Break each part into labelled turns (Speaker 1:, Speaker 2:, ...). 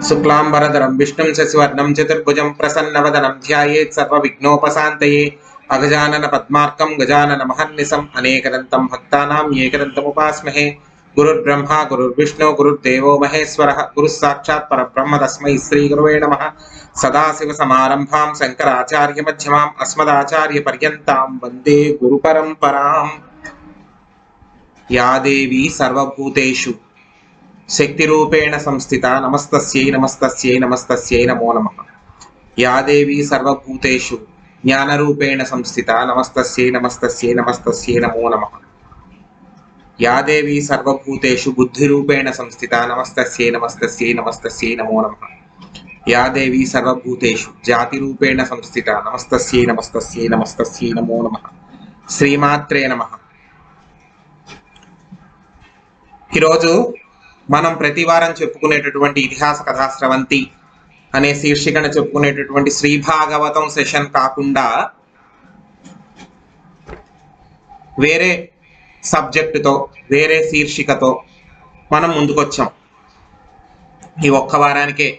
Speaker 1: शुक्लांबरधरं विष्णुं शशिवर्णं चतुर्भुजं प्रसन्नवदनं ध्यायेत् सर्वविघ्नोपशान्तये अगजानन पद्मार्कं गजानन महर्निशम् अनेकदन्तं भक्तानां एकदन्तमुपास्महे। गुरुर्ब्रह्मा गुरुर्विष्णु गुरुर्देवो महेश्वरः गुरुः साक्षात् परब्रह्म तस्मै श्रीगुरवे नमः। सदाशिवसमारम्भां शङ्कराचार्यमध्यमाम् अस्मदाचार्यपर्यन्तां वन्दे गुरुपरम्पराम्। या देवी सर्वभूतेषु शक्ति रूपेण संस्थिता नमस्तस्यै नमस्तस्यै नमस्तस्यै नमो नमः। या देवी सर्वभूतेषु ज्ञान रूपेण संस्थिता नमस्तस्यै नमस्तस्यै नमस्तस्यै नमो नमः। या देवी सर्वभूतेषु बुद्धि रूपेण संस्थिता नमस्तस्यै नमस्तस्यै नमस्तस्यै नमो नमः। या देवी सर्वभूतेषु जाति रूपेण संस्थिता नमस्तस्यै नमस्तस्यै नमस्तस्यै नमो नमः। श्रीमात्रे नमः। ఈరోజు మనం ప్రతి వారం చెప్పుకునేటటువంటి ఇతిహాస కథా స్రవంతి అనే శీర్షికను చెప్పుకునేటటువంటి శ్రీ భాగవతం సెషన్ కాకుండా వేరే సబ్జెక్టుతో వేరే శీర్షికతో మనం ముందుకొచ్చాం ఈ ఒక్క వారానికే.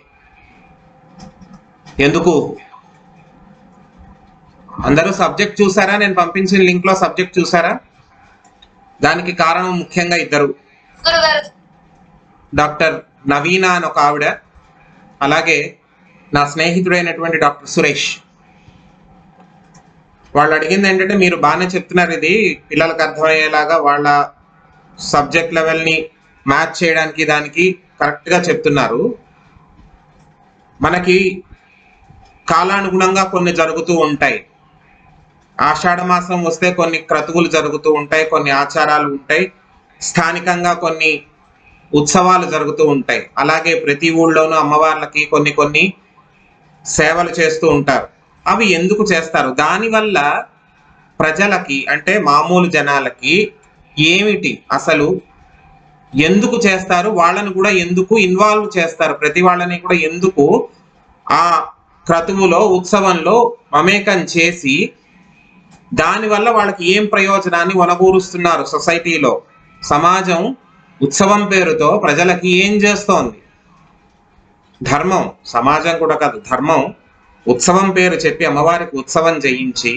Speaker 1: ఎందుకు? అందరూ సబ్జెక్ట్ చూసారా? నేను పంపించిన లింక్ లో సబ్జెక్ట్ చూసారా? దానికి కారణం ముఖ్యంగా ఇద్దరు, డాక్టర్ నవీన అని ఒక ఆవిడ, అలాగే నా స్నేహితుడైనటువంటి డాక్టర్ సురేష్. వాళ్ళు అడిగింది ఏంటంటే, మీరు బాగానే చెప్తున్నారు, ఇది పిల్లలకు అర్థమయ్యేలాగా వాళ్ళ సబ్జెక్ట్ లెవెల్ని మ్యాచ్ చేయడానికి దానికి కరెక్ట్గా చెప్తున్నారు. మనకి కాలానుగుణంగా కొన్ని జరుగుతూ ఉంటాయి. ఆషాఢ మాసం వస్తే కొన్ని క్రతువులు జరుగుతూ ఉంటాయి, కొన్ని ఆచారాలు ఉంటాయి, స్థానికంగా కొన్ని ఉత్సవాలు జరుగుతూ ఉంటాయి. అలాగే ప్రతి ఊళ్ళోనూ అమ్మవార్లకి కొన్ని కొన్ని సేవలు చేస్తూ ఉంటారు. అవి ఎందుకు చేస్తారు? దానివల్ల ప్రజలకి, అంటే మామూలు జనాలకి ఏమిటి అసలు, ఎందుకు చేస్తారు, వాళ్ళని కూడా ఎందుకు ఇన్వాల్వ్ చేస్తారు, ప్రతి వాళ్ళని కూడా ఎందుకు ఆ క్రతువులో ఉత్సవంలో మమేకం చేసి దానివల్ల వాళ్ళకి ఏం ప్రయోజనాన్ని వనగూరుస్తున్నారు సొసైటీలో. సమాజం ఉత్సవం పేరుతో ప్రజలకి ఏం చేస్తోంది? ధర్మం, సమాజం కూడా కాదు, ధర్మం ఉత్సవం పేరు చెప్పి అమ్మవారికి ఉత్సవం చేయించి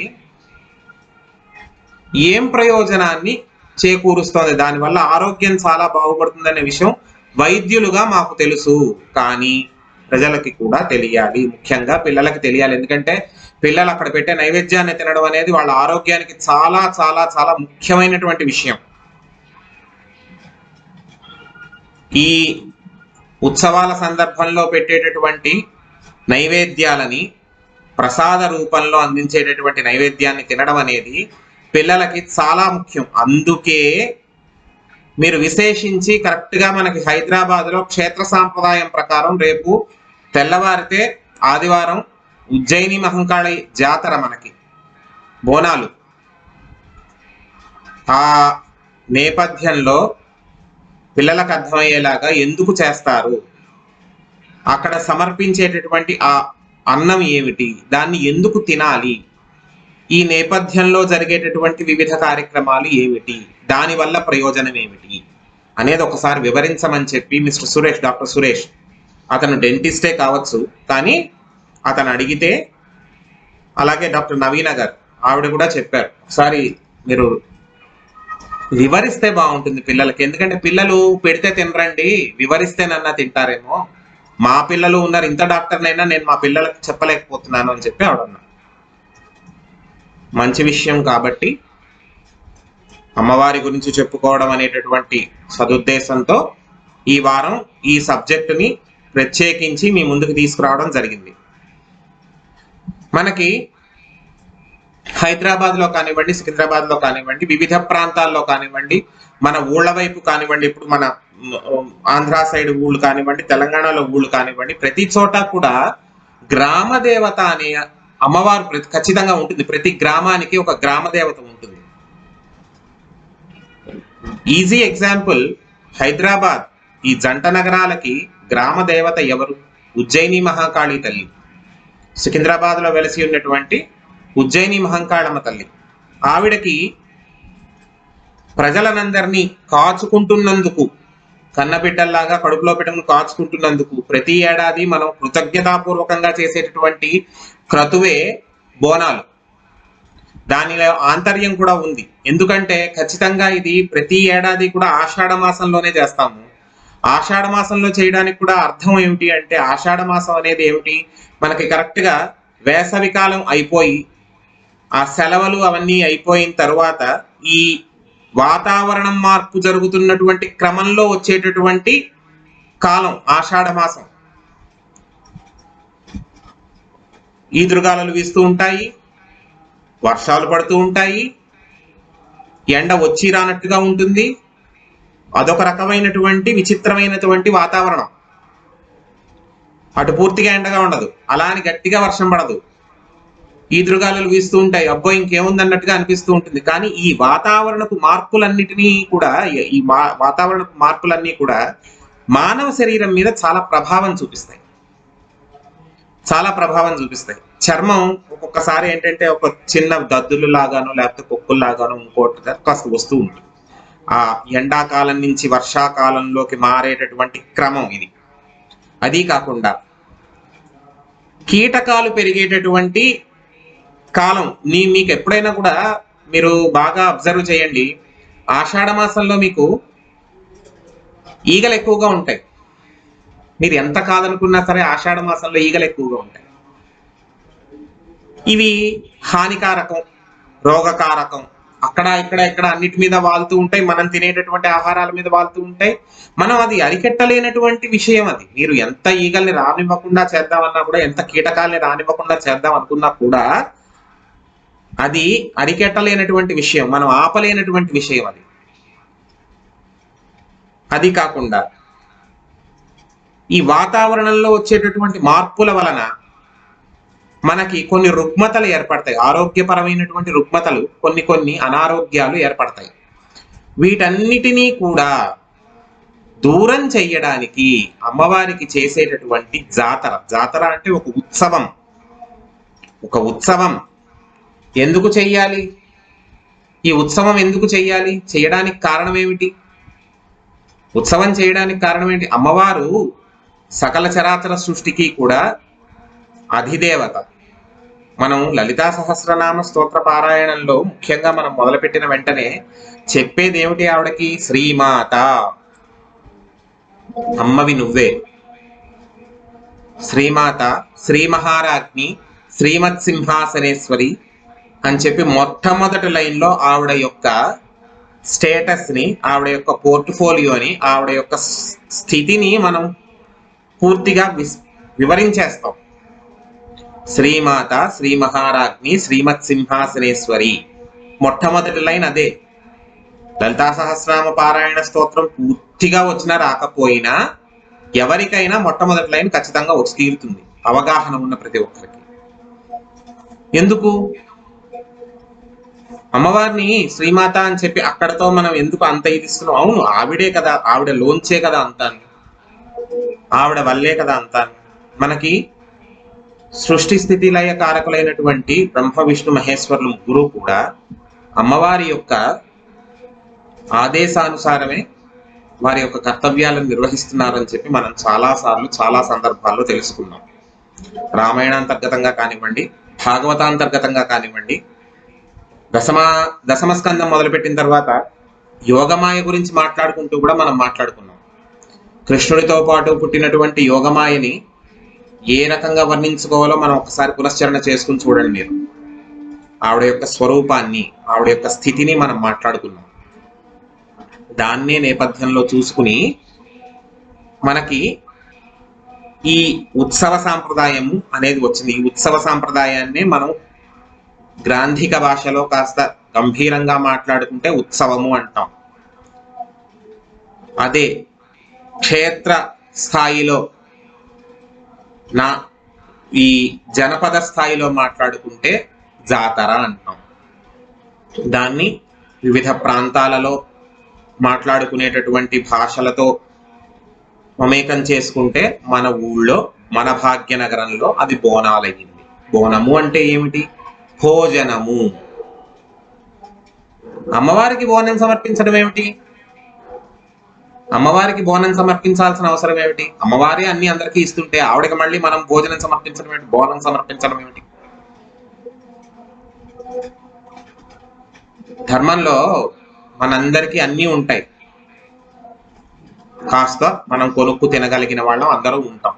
Speaker 1: ఏం ప్రయోజనాన్ని చేకూరుస్తోంది? దానివల్ల ఆరోగ్యం చాలా బాగుపడుతుందనే విషయం వైద్యులుగా మాకు తెలుసు, కానీ ప్రజలకి కూడా తెలియాలి, ముఖ్యంగా పిల్లలకి తెలియాలి. ఎందుకంటే పిల్లలు అక్కడ పెట్టే నైవేద్యాన్ని తినడం అనేది వాళ్ళ ఆరోగ్యానికి చాలా చాలా చాలా ముఖ్యమైనటువంటి విషయం. ఈ ఉత్సవాల సందర్భంలో పెట్టేటటువంటి నైవేద్యాలని, ప్రసాద రూపంలో అందించేటటువంటి నైవేద్యాన్ని తినడం అనేది పిల్లలకి చాలా ముఖ్యం. అందుకే మీరు విశేషించి కరెక్ట్గా మనకి హైదరాబాద్లో క్షేత్ర సాంప్రదాయం ప్రకారం రేపు తెల్లవారితే ఆదివారం ఉజ్జయిని మహంకాళి జాతర, మనకి బోనాలు. ఆ నేపథ్యంలో పిల్లలకు అర్థమయ్యేలాగా ఎందుకు చేస్తారు, అక్కడ సమర్పించేటటువంటి ఆ అన్నం ఏమిటి, దాన్ని ఎందుకు తినాలి, ఈ నేపథ్యంలో జరిగేటటువంటి వివిధ కార్యక్రమాలు ఏమిటి, దానివల్ల ప్రయోజనం ఏమిటి అనేది ఒకసారి వివరించమని చెప్పి మిస్టర్ సురేష్, డాక్టర్ సురేష్, అతను డెంటిస్టే కావచ్చు కానీ అతను అడిగితే, అలాగే డాక్టర్ నవీన గారు ఆవిడ కూడా చెప్పారు, ఒకసారి మీరు వివరిస్తే బాగుంటుంది పిల్లలకి. ఎందుకంటే పిల్లలు పెడితే తినరండి, వివరిస్తేనన్నా తింటారేమో. మా పిల్లలు ఉన్నారు, ఇంత డాక్టర్నైనా నేను మా పిల్లలకు చెప్పలేకపోతున్నాను అని చెప్పి ఆవిడన్నా. మంచి విషయం కాబట్టి అమ్మవారి గురించి చెప్పుకోవడం అనేటటువంటి సదుద్దేశంతో ఈ వారం ఈ సబ్జెక్టుని ప్రత్యేకించి మీ ముందుకు తీసుకురావడం జరిగింది. మనకి హైదరాబాద్లో కానివ్వండి, సికింద్రాబాద్లో కానివ్వండి, వివిధ ప్రాంతాల్లో కానివ్వండి, మన ఊళ్ళ వైపు కానివ్వండి, ఇప్పుడు మన ఆంధ్ర సైడ్ ఊళ్ళు కానివ్వండి, తెలంగాణలో ఊళ్ళు కానివ్వండి, ప్రతి చోట కూడా గ్రామ దేవత అనే అమ్మవారు ఖచ్చితంగా ఉంటుంది. ప్రతి గ్రామానికి ఒక గ్రామ దేవత ఉంటుంది. ఈజీ ఎగ్జాంపుల్, హైదరాబాద్ ఈ జంట నగరాలకి గ్రామ దేవత ఎవరు? ఉజ్జయిని మహాకాళి తల్లి. సికింద్రాబాద్లో వెలసి ఉన్నటువంటి ఉజ్జయిని మహంకాళమ్మ తల్లి. ఆవిడకి ప్రజలనందరినీ కాచుకుంటున్నందుకు కన్నబిడ్డల్లాగా కడుపులో పెట్టుకుని కాచుకుంటున్నందుకు ప్రతి ఏడాది మనం కృతజ్ఞతాపూర్వకంగా చేసేటటువంటి క్రతువే బోనాలు. దానిలో ఆంతర్యం కూడా ఉంది. ఎందుకంటే ఖచ్చితంగా ఇది ప్రతి ఏడాది కూడా ఆషాఢ మాసంలోనే చేస్తాము. ఆషాఢ మాసంలో చేయడానికి కూడా అర్థం ఏమిటి అంటే, ఆషాఢ మాసం అనేది ఏమిటి, మనకి కరెక్ట్ గా వేసవి కాలం అయిపోయి ఆ సెలవులు అవన్నీ అయిపోయిన తర్వాత ఈ వాతావరణం మార్పు జరుగుతున్నటువంటి క్రమంలో వచ్చేటటువంటి కాలం ఆషాఢ మాసం. ఈదురుగాలులు వీస్తూ ఉంటాయి, వర్షాలు పడుతూ ఉంటాయి, ఎండ వచ్చి రానట్టుగా ఉంటుంది. అదొక రకమైనటువంటి విచిత్రమైనటువంటి వాతావరణం. అటు పూర్తిగా ఎండగా ఉండదు, అలా అని గట్టిగా వర్షం పడదు. ఈదురుగాలులు వీస్తూ ఉంటాయి, అబ్బో ఇంకేముంది అన్నట్టుగా అనిపిస్తూ ఉంటుంది. కానీ ఈ వాతావరణపు మార్పులన్నిటినీ కూడా వాతావరణపు మార్పులన్నీ కూడా మానవ శరీరం మీద చాలా ప్రభావం చూపిస్తాయి. చర్మం ఒక్కొక్కసారి ఏంటంటే ఒక చిన్న దద్దులు లాగానో లేకపోతే పొక్కుల్లాగానో ఇంకోటి కాస్త వస్తూ ఉంటుంది. ఆ ఎండాకాలం నుంచి వర్షాకాలంలోకి మారేటటువంటి క్రమం ఇది. అది కాకుండా కీటకాలు పెరిగేటటువంటి కాలం. మీకు ఎప్పుడైనా కూడా మీరు బాగా అబ్జర్వ్ చేయండి, ఆషాఢ మాసంలో మీకు ఈగలు ఎక్కువగా ఉంటాయి. మీరు ఎంత కాదనుకున్నా సరే ఆషాఢ మాసంలో ఈగలు ఎక్కువగా ఉంటాయి. ఇవి హానికారకం, రోగకారకం. అక్కడ ఇక్కడ అన్నిటి మీద వాళ్తూ ఉంటాయి, మనం తినేటటువంటి ఆహారాల మీద వాళ్తూ ఉంటాయి. మనం అది అరికెట్టలేనటువంటి విషయం. అది మీరు ఎంత ఈగల్ని రానివ్వకుండా చేద్దామన్నా కూడా, ఎంత కీటకాలని రానివ్వకుండా చేద్దాం అనుకున్నా కూడా అది అరికెట్టలేనటువంటి విషయం, మనం ఆపలేనటువంటి విషయం అది. అది కాకుండా ఈ వాతావరణంలో వచ్చేటటువంటి మార్పుల వలన మనకి కొన్ని రుగ్మతలు ఏర్పడతాయి. ఆరోగ్యపరమైనటువంటి రుగ్మతలు, కొన్ని అనారోగ్యాలు ఏర్పడతాయి. వీటన్నిటినీ కూడా దూరం చెయ్యడానికి అమ్మవారికి చేసేటటువంటి జాతర అంటే ఒక ఉత్సవం. ఎందుకు చెయ్యాలి? ఈ ఉత్సవం ఎందుకు చెయ్యాలి? చేయడానికి కారణం ఏమిటి? ఉత్సవం చేయడానికి కారణం ఏంటి? అమ్మవారు సకల చరాచర సృష్టికి కూడా అధిదేవత. మనం లలితా సహస్రనామ స్తోత్ర పారాయణంలో ముఖ్యంగా మనం మొదలుపెట్టిన వెంటనే చెప్పేది ఏమిటి? ఆవిడకి శ్రీమాత, అమ్మవి నువ్వే. శ్రీమాత, శ్రీ మహారాజ్ఞి, శ్రీమత్ సింహాసనేశ్వరి అని చెప్పి మొట్టమొదటి లైన్లో ఆవిడ యొక్క స్టేటస్ ని, ఆవిడ యొక్క పోర్ట్ఫోలియోని, ఆవిడ యొక్క స్థితిని మనం పూర్తిగా వివరించేస్తాం. శ్రీమాత, శ్రీ మహారాజ్ఞి, శ్రీమత్ సింహాసనేశ్వరి. మొట్టమొదటి లైన్ అదే. లలితా సహస్రనామ పారాయణ స్తోత్రం పూర్తిగా వచ్చినా రాకపోయినా ఎవరికైనా మొట్టమొదటి లైన్ ఖచ్చితంగా వచ్చి తీరుతుంది, అవగాహన ఉన్న ప్రతి ఒక్కరికి. ఎందుకు? అమ్మవారిని శ్రీమాత అని చెప్పి అక్కడతో మనం ఎందుకు అంత ఇదిస్తున్నాం? అవును, ఆవిడే కదా, ఆవిడ లోంచే కదా అంతాన్ని, ఆవిడ వల్లే కదా అంతాన్ని. మనకి సృష్టి స్థితి లయ కారకులైనటువంటి బ్రహ్మ విష్ణు మహేశ్వరులు ముగ్గురు కూడా అమ్మవారి యొక్క ఆదేశానుసారమే వారి యొక్క కర్తవ్యాలను నిర్వహిస్తున్నారని చెప్పి మనం చాలా సందర్భాల్లో తెలుసుకున్నాం. రామాయణాంతర్గతంగా కానివ్వండి, భాగవతాంతర్గతంగా కానివ్వండి. దశమ స్కందం మొదలుపెట్టిన తర్వాత యోగమాయ గురించి మాట్లాడుకుంటూ కూడా మనం మాట్లాడుకున్నాం. కృష్ణుడితో పాటు పుట్టినటువంటి యోగమాయని ఏ రకంగా వర్ణించుకోవాలో మనం ఒకసారి పునశ్చరణ చేసుకుని చూడండి మీరు. ఆవిడ యొక్క స్వరూపాన్ని, ఆవిడ యొక్క స్థితిని మనం మాట్లాడుకున్నాం. దాన్నే నేపథ్యంలో చూసుకుని మనకి ఈ ఉత్సవ సాంప్రదాయము అనేది వచ్చింది. ఈ ఉత్సవ సాంప్రదాయాన్ని మనం గ్రాంధిక భాషలో కాస్త గంభీరంగా మాట్లాడుకుంటే ఉత్సవము అంటాం. అదే క్షేత్ర స్థాయిలో, ఈ జనపద స్థాయిలో మాట్లాడుకుంటే జాతర అంటాం. దాన్ని వివిధ ప్రాంతాలలో మాట్లాడుకునేటటువంటి భాషలతో మమేకం చేసుకుంటే మన ఊళ్ళో, మన భాగ్యనగరంలో అది బోనాలయ్యింది. బోనము అంటే ఏమిటి? భోజనము. అమ్మవారికి బోనం సమర్పించడం ఏమిటి? అమ్మవారికి బోనం సమర్పించాల్సిన అవసరం ఏమిటి? అమ్మవారే అన్ని అందరికీ ఇస్తుంటే ఆవిడకి మళ్ళీ మనం భోజనం సమర్పించడం ఏమిటి, బోనం సమర్పించడం ఏమిటి? ధర్మంలో మనందరికీ అన్నీ ఉంటాయి, కాస్త మనం కొనుక్కు తినగలిగిన వాళ్ళం అందరూ ఉంటాం,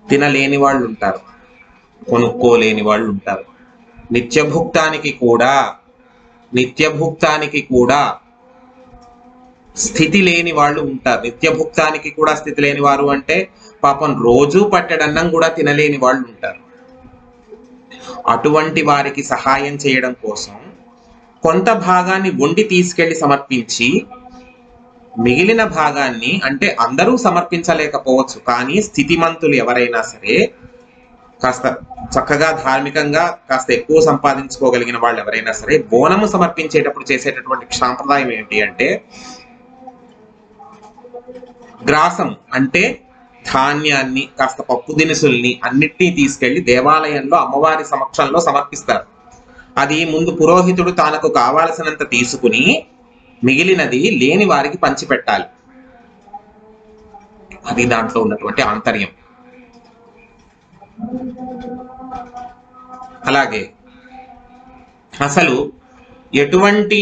Speaker 1: తినలేని వాళ్ళు ఉంటారు, కొనుక్కోలేని వాళ్ళు ఉంటారు. నిత్యభుక్తానికి కూడా స్థితి లేని వాళ్ళు ఉంటారు. నిత్యభుక్తానికి కూడా స్థితి లేని వారు అంటే పాపం రోజు పట్టెడన్నం కూడా తినలేని వాళ్ళు ఉంటారు. అటువంటి వారికి సహాయం చేయడం కోసం కొంత భాగాన్ని వండి తీసుకెళ్లి సమర్పించి, మిగిలిన భాగాన్ని, అంటే అందరూ సమర్పించలేకపోవచ్చు కానీ స్థితిమంతులు ఎవరైనా సరే, కాస్త చక్కగా ధార్మికంగా కాస్త ఎక్కువ సంపాదించుకోగలిగిన వాళ్ళు ఎవరైనా సరే, బోనము సమర్పించేటప్పుడు చేసేటటువంటి సాంప్రదాయం ఏంటి అంటే, గ్రాసం అంటే ధాన్యాన్ని, కాస్త పప్పు దినుసుల్ని అన్నిటినీ తీసుకెళ్లి దేవాలయంలో అమ్మవారి సమక్షంలో సమర్పిస్తారు. అది ముందు పురోహితుడు తనకు కావాల్సినంత తీసుకుని మిగిలినది లేని వారికి పంచిపెట్టాలి. అది దాంట్లో ఉన్నటువంటి ఆంతర్యం. అలాగే అసలు ఎటువంటి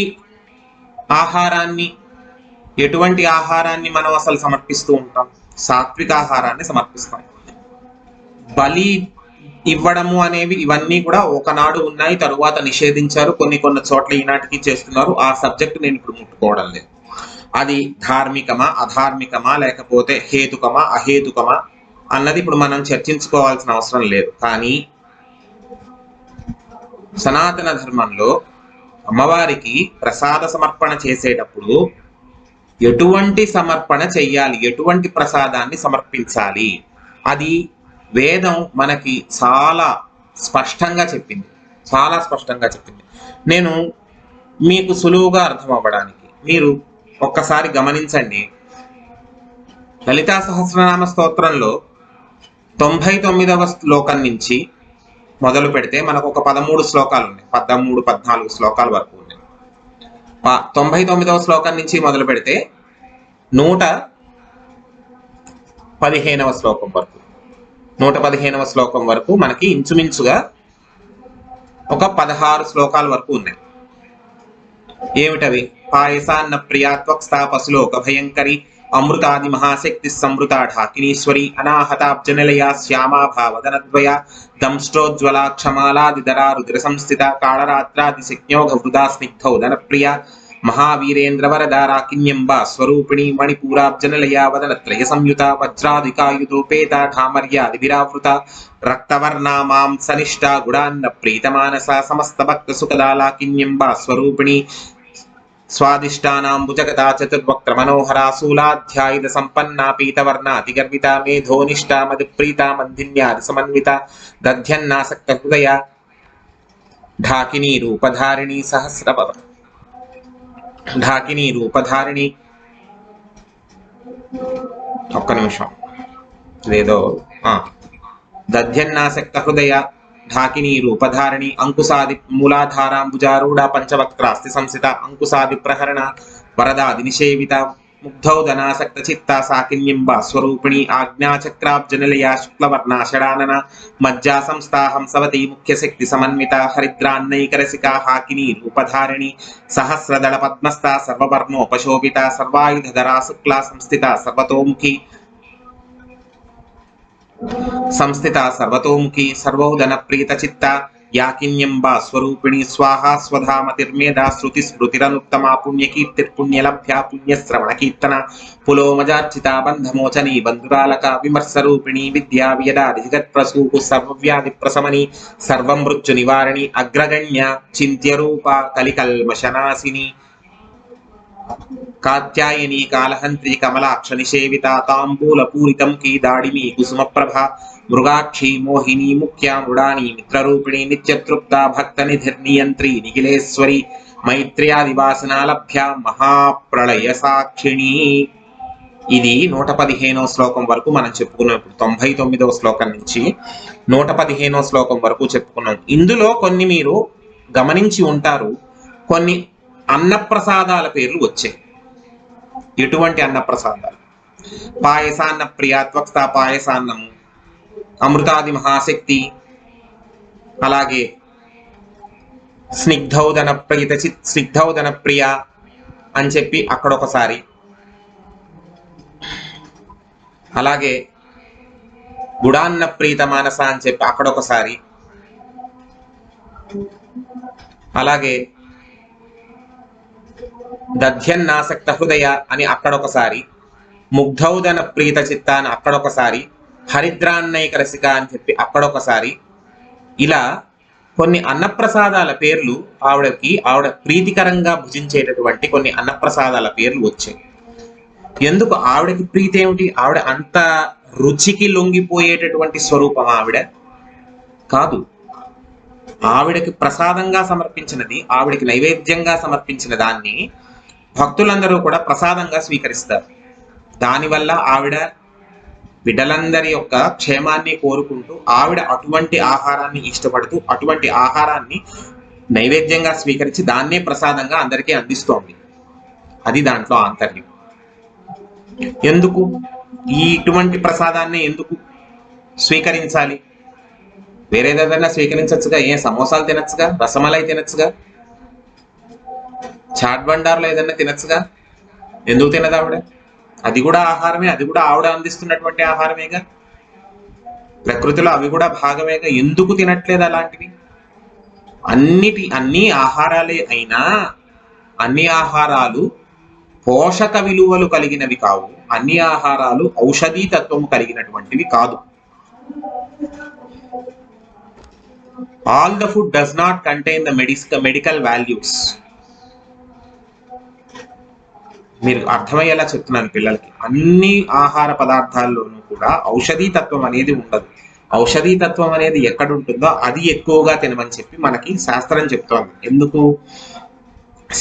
Speaker 1: ఆహారాన్ని మనం అసలు సమర్పిస్తూ ఉంటాం? సాత్విక ఆహారాన్ని సమర్పిస్తాం. బలి ఇవ్వడము అనేవి ఇవన్నీ కూడా ఒకనాడు ఉన్నాయి, తరువాత నిషేధించారు, కొన్ని చోట్ల ఈనాటికి చేస్తున్నారు. ఆ సబ్జెక్ట్ నేను ఇప్పుడు ముట్టుకోవడం లేదు. అది ధార్మికమా అధార్మికమా, లేకపోతే హేతుకమా అహేతుకమా అన్నది ఇప్పుడు మనం చర్చించుకోవాల్సిన అవసరం లేదు. కానీ సనాతన ధర్మంలో అమ్మవారికి ప్రసాద సమర్పణ చేసేటప్పుడు ఎటువంటి సమర్పణ చెయ్యాలి, ఎటువంటి ప్రసాదాన్ని సమర్పించాలి, అది వేదం మనకి చాలా స్పష్టంగా చెప్పింది. నేను మీకు సులువుగా అర్థం అవ్వడానికి మీరు ఒక్కసారి గమనించండి. లలితా సహస్రనామ స్తోత్రంలో 99వ శ్లోకం నుంచి మొదలు పెడితే మనకు ఒక 13 శ్లోకాలు ఉన్నాయి, 13-14 శ్లోకాల వరకు ఉన్నాయి. 99వ శ్లోకం నుంచి మొదలు పెడితే 115వ శ్లోకం వరకు మనకి ఇంచుమించుగా ఒక 16 శ్లోకాల వరకు ఉన్నాయి. ఏమిటవి? పాయసాన్న ప్రియాత్వక్స్తా పశులోక భయంకరి అమృతాది మహాశక్తి సంవృత ఢాకినీశ్వరి అనాహతాబ్జనిలయ శ్యామా భావదనద్వయ దంష్టోజ్వలా క్షమాలాదిధరా రుద్ర సంస్థిత కాళరాత్రాది శక్ఞోఘ వృదా స్నిగ్ధౌ ధనప్రియ మహావీరేంద్ర వరదారాకిన్యంబ స్వరూపిణి మణిపూరాబ్జనిలయ వదనత్రయ సంయుత వజ్రాధికాయుధోపేత ఢామర్యాది విరావృత రక్తవర్ణా మాంసనిష్ట గుడాన్న ప్రీతమానస సమస్త భక్త సుఖదాలాకిన్యంబ స్వరూపిణి స్వాదిష్టానాంబుజగతా చతుర్వక్ర మనోహరా శూలాధ్యాయుధ సంపన్నా పీతవర్ణ అతిగర్విత మేధోనిష్ట మదిప్రీత మందిన్యాది సమన్విత దధ్యన్నాసక్త హృదయ ఢాకినీ రూపధారిణి ఒక్క నిమిషం, లేదో దధ్యన్నాసక్త హృదయ ఢాకినీ రూపధారిణి అంకుశాది మూలాధారాంబుజారూఢ పంచవక్త్రాస్తి సంస్థిత అంకుశాది ప్రహరణ వరదాది నిషేవిత ముగ్ధౌదనాసక్త చిత్త సాకిన్యంబ స్వరూపిణి ఆజ్ఞాచక్రాబ్జనిలయ శుక్లవర్ణ షడానన మజ్జా సంస్థా హంసవతి ముఖ్యశక్తి సమన్విత హరిద్రాన్నైకరసిక హాకినీ రూపధారిణి సహస్రదళ పద్మస్థ సర్వవర్ణోపశోభిత సర్వాయుధరా శుక్లా సంస్థిత సర్వతోముఖి సర్వోదన ప్రీత చిత్త యాకిన్యంబ స్వరూపిణి స్వాహా స్వధామతిర్మేధా శృతి స్మృతిరనుత్తమా పుణ్యకీర్తిర్పుణ్యలభ్యా పుణ్యశ్రవణ కీర్తన పులోమజార్చిత బంధమోచనీ బంధురాలక విమర్శరూపిణి విద్యా వియదాది జగత్ప్రసూకు సర్వవ్యాధి ప్రశమని సర్వమృత్యు నివారిణి అగ్రగణ్య చింత్యరూప కలికల్మషనాశిని కాత్యాయని కాళహంత్రి కమలాక్ష నిషేవిత తాంబూల పూరితం కీదాడిమి కుసుమప్రభ మృగాక్షి మోహిని ముఖ్య మృడాని మిత్రరూపిణి నిత్యతృప్త భక్త నిధిర్నియంత్రి నిఖిలేశ్వరి మైత్ర్యాదివాసనాలభ్య మహాప్రళయ సాక్షిణి. ఇది 115వ శ్లోకం వరకు మనం చెప్పుకున్నాం. ఇప్పుడు 99వ శ్లోకం నుంచి 115వ శ్లోకం వరకు చెప్పుకున్నాం. ఇందులో కొన్ని మీరు గమనించి ఉంటారు, కొన్ని అన్నప్రసాదాల పేర్లు వచ్చాయి. ఎటువంటి అన్నప్రసాదాలు? పాయసాన్న ప్రియాత్వక్త పాయసాన్నము, అమృతాది మహాశక్తి, అలాగే స్నిగ్ధౌదన ప్రియ అని చెప్పి అక్కడొకసారి, అలాగే గుడాన్న ప్రీత మానస అని చెప్పి అక్కడొకసారి, అలాగే దధ్యన్నాసక్త హృదయ అని అక్కడొకసారి, ముగ్ధౌదన ప్రీత చిత్త అని అక్కడొకసారి, హరిద్రాన్నైక రసిక అని చెప్పి అక్కడొకసారి, ఇలా కొన్ని అన్నప్రసాదాల పేర్లు ఆవిడ ప్రీతికరంగా భుజించేటటువంటి కొన్ని అన్నప్రసాదాల పేర్లు వచ్చాయి. ఎందుకు? ఆవిడకి ప్రీతి ఏమిటి? ఆవిడ అంత రుచికి లొంగిపోయేటటువంటి స్వరూపం ఆవిడ కాదు. ఆవిడకి ప్రసాదంగా సమర్పించినది, ఆవిడకి నైవేద్యంగా సమర్పించిన దాన్ని భక్తులందరూ కూడా ప్రసాదంగా స్వీకరిస్తారు. దానివల్ల ఆవిడ బిడ్డలందరి యొక్క క్షేమాన్ని కోరుకుంటూ ఆవిడ అటువంటి ఆహారాన్ని ఇష్టపడుతూ అటువంటి ఆహారాన్ని నైవేద్యంగా స్వీకరించి దాన్నే ప్రసాదంగా అందరికీ అందిస్తోంది. అది దాంట్లో ఆంతర్యం. ఎందుకు ఇటువంటి ప్రసాదాన్ని ఎందుకు స్వీకరించాలి? వేరేదేదైనా స్వీకరించచ్చుగా. సమోసాలు తినచ్చుగా, రసమలై తినచ్చుగా, చాట్ బండార్లో ఏదైనా తినచ్చుగా. ఎందుకు తినదు ఆవిడ? అది కూడా ఆహారమే, అది కూడా ఆవిడ అందిస్తున్నటువంటి ఆహారమేగా. ప్రకృతిలో అవి కూడా భాగమేగా. ఎందుకు తినట్లేదు అలాంటివి? అన్ని ఆహారాలే అయినా అన్ని ఆహారాలు పోషక విలువలు కలిగినవి కావు. అన్ని ఆహారాలు ఔషధీ తత్వము కలిగినటువంటివి కాదు. All the food does not contain the medical values. మీరు అర్థమయ్యేలా చెప్తున్నాను పిల్లలకి. అన్ని ఆహార పదార్థాల్లోనూ కూడా ఔషధీ తత్వం అనేది ఉండదు. ఔషధీ తత్వం అనేది ఎక్కడ ఉంటుందో అది ఎక్కువగా తినమని చెప్పి మనకి శాస్త్రం చెప్తోంది. ఎందుకు?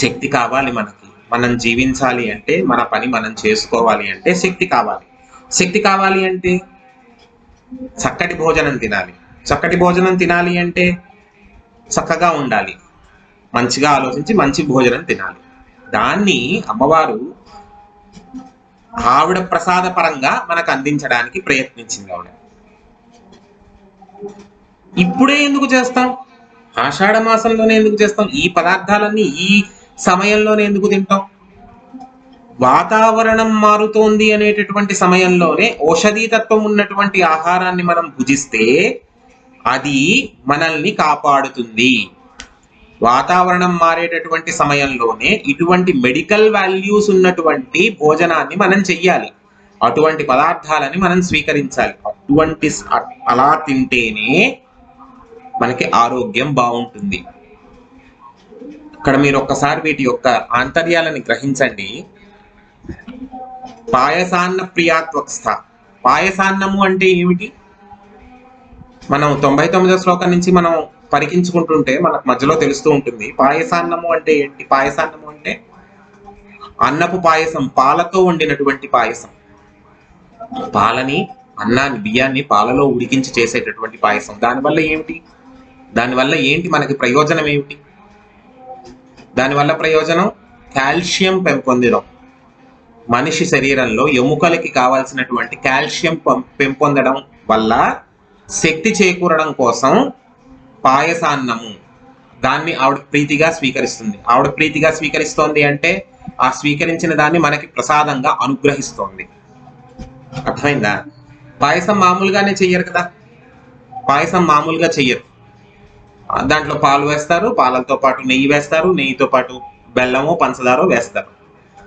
Speaker 1: శక్తి కావాలి మనకి. మనం జీవించాలి అంటే, మన పని మనం చేసుకోవాలి అంటే శక్తి కావాలి. శక్తి కావాలి అంటే చక్కటి భోజనం తినాలి. చక్కటి భోజనం తినాలి అంటే చక్కగా ఉండాలి. మంచిగా ఆలోచించి మంచి భోజనం తినాలి. దాన్ని అమ్మవారు ఆవిడ ప్రసాద పరంగా మనకు అందించడానికి ప్రయత్నించింది ఆవిడ. ఇప్పుడే ఎందుకు చేస్తాం? ఆషాఢ మాసంలోనే ఎందుకు చేస్తాం? ఈ పదార్థాలన్నీ ఈ సమయంలోనే ఎందుకు తింటాం? వాతావరణం మారుతోంది అనేటటువంటి సమయంలోనే ఔషధీ తత్వం ఉన్నటువంటి ఆహారాన్ని మనం భుజిస్తే అది మనల్ని కాపాడుతుంది. వాతావరణం మారేటటువంటి సమయంలోనే ఇటువంటి మెడికల్ వాల్యూస్ ఉన్నటువంటి భోజనాన్ని మనం చెయ్యాలి. అటువంటి పదార్థాలని మనం స్వీకరించాలి. అలా తింటేనే మనకి ఆరోగ్యం బాగుంటుంది. ఇక్కడ మీరు ఒక్కసారి వీటి యొక్క ఆంతర్యాలని గ్రహించండి. పాయసాన్న ప్రియాత్వక్స్థ. పాయసాన్నము అంటే ఏమిటి? మనం 99వ శ్లోకం నుంచి మనం పరికించుకుంటుంటే మనకు మధ్యలో తెలుస్తూ ఉంటుంది. పాయసాన్నము అంటే ఏంటి? పాయసాన్నము అంటే అన్నపు పాయసం, పాలతో వండినటువంటి పాయసం. పాలని, అన్నాన్ని, బియ్యాన్ని పాలలో ఉడికించి చేసేటటువంటి పాయసం. దానివల్ల ఏంటి మనకి ప్రయోజనం ఏమిటి? దానివల్ల ప్రయోజనం కాల్షియం పెంపొందడం. మనిషి శరీరంలో ఎముకలకి కావాల్సినటువంటి కాల్షియం పెంపొందడం వల్ల శక్తి చేకూరడం కోసం పాయసాన్నము, దాన్ని ఆవిడ ప్రీతిగా స్వీకరిస్తుంది. ఆవిడ ప్రీతిగా స్వీకరిస్తోంది అంటే ఆ స్వీకరించిన దాన్ని మనకి ప్రసాదంగా అనుగ్రహిస్తోంది. అర్థమైందా? పాయసం మామూలుగానే చెయ్యరు కదా. పాయసం మామూలుగా చెయ్యరు. దాంట్లో పాలు వేస్తారు, పాలతో పాటు నెయ్యి వేస్తారు, నెయ్యితో పాటు బెల్లమో పంచదారో వేస్తారు.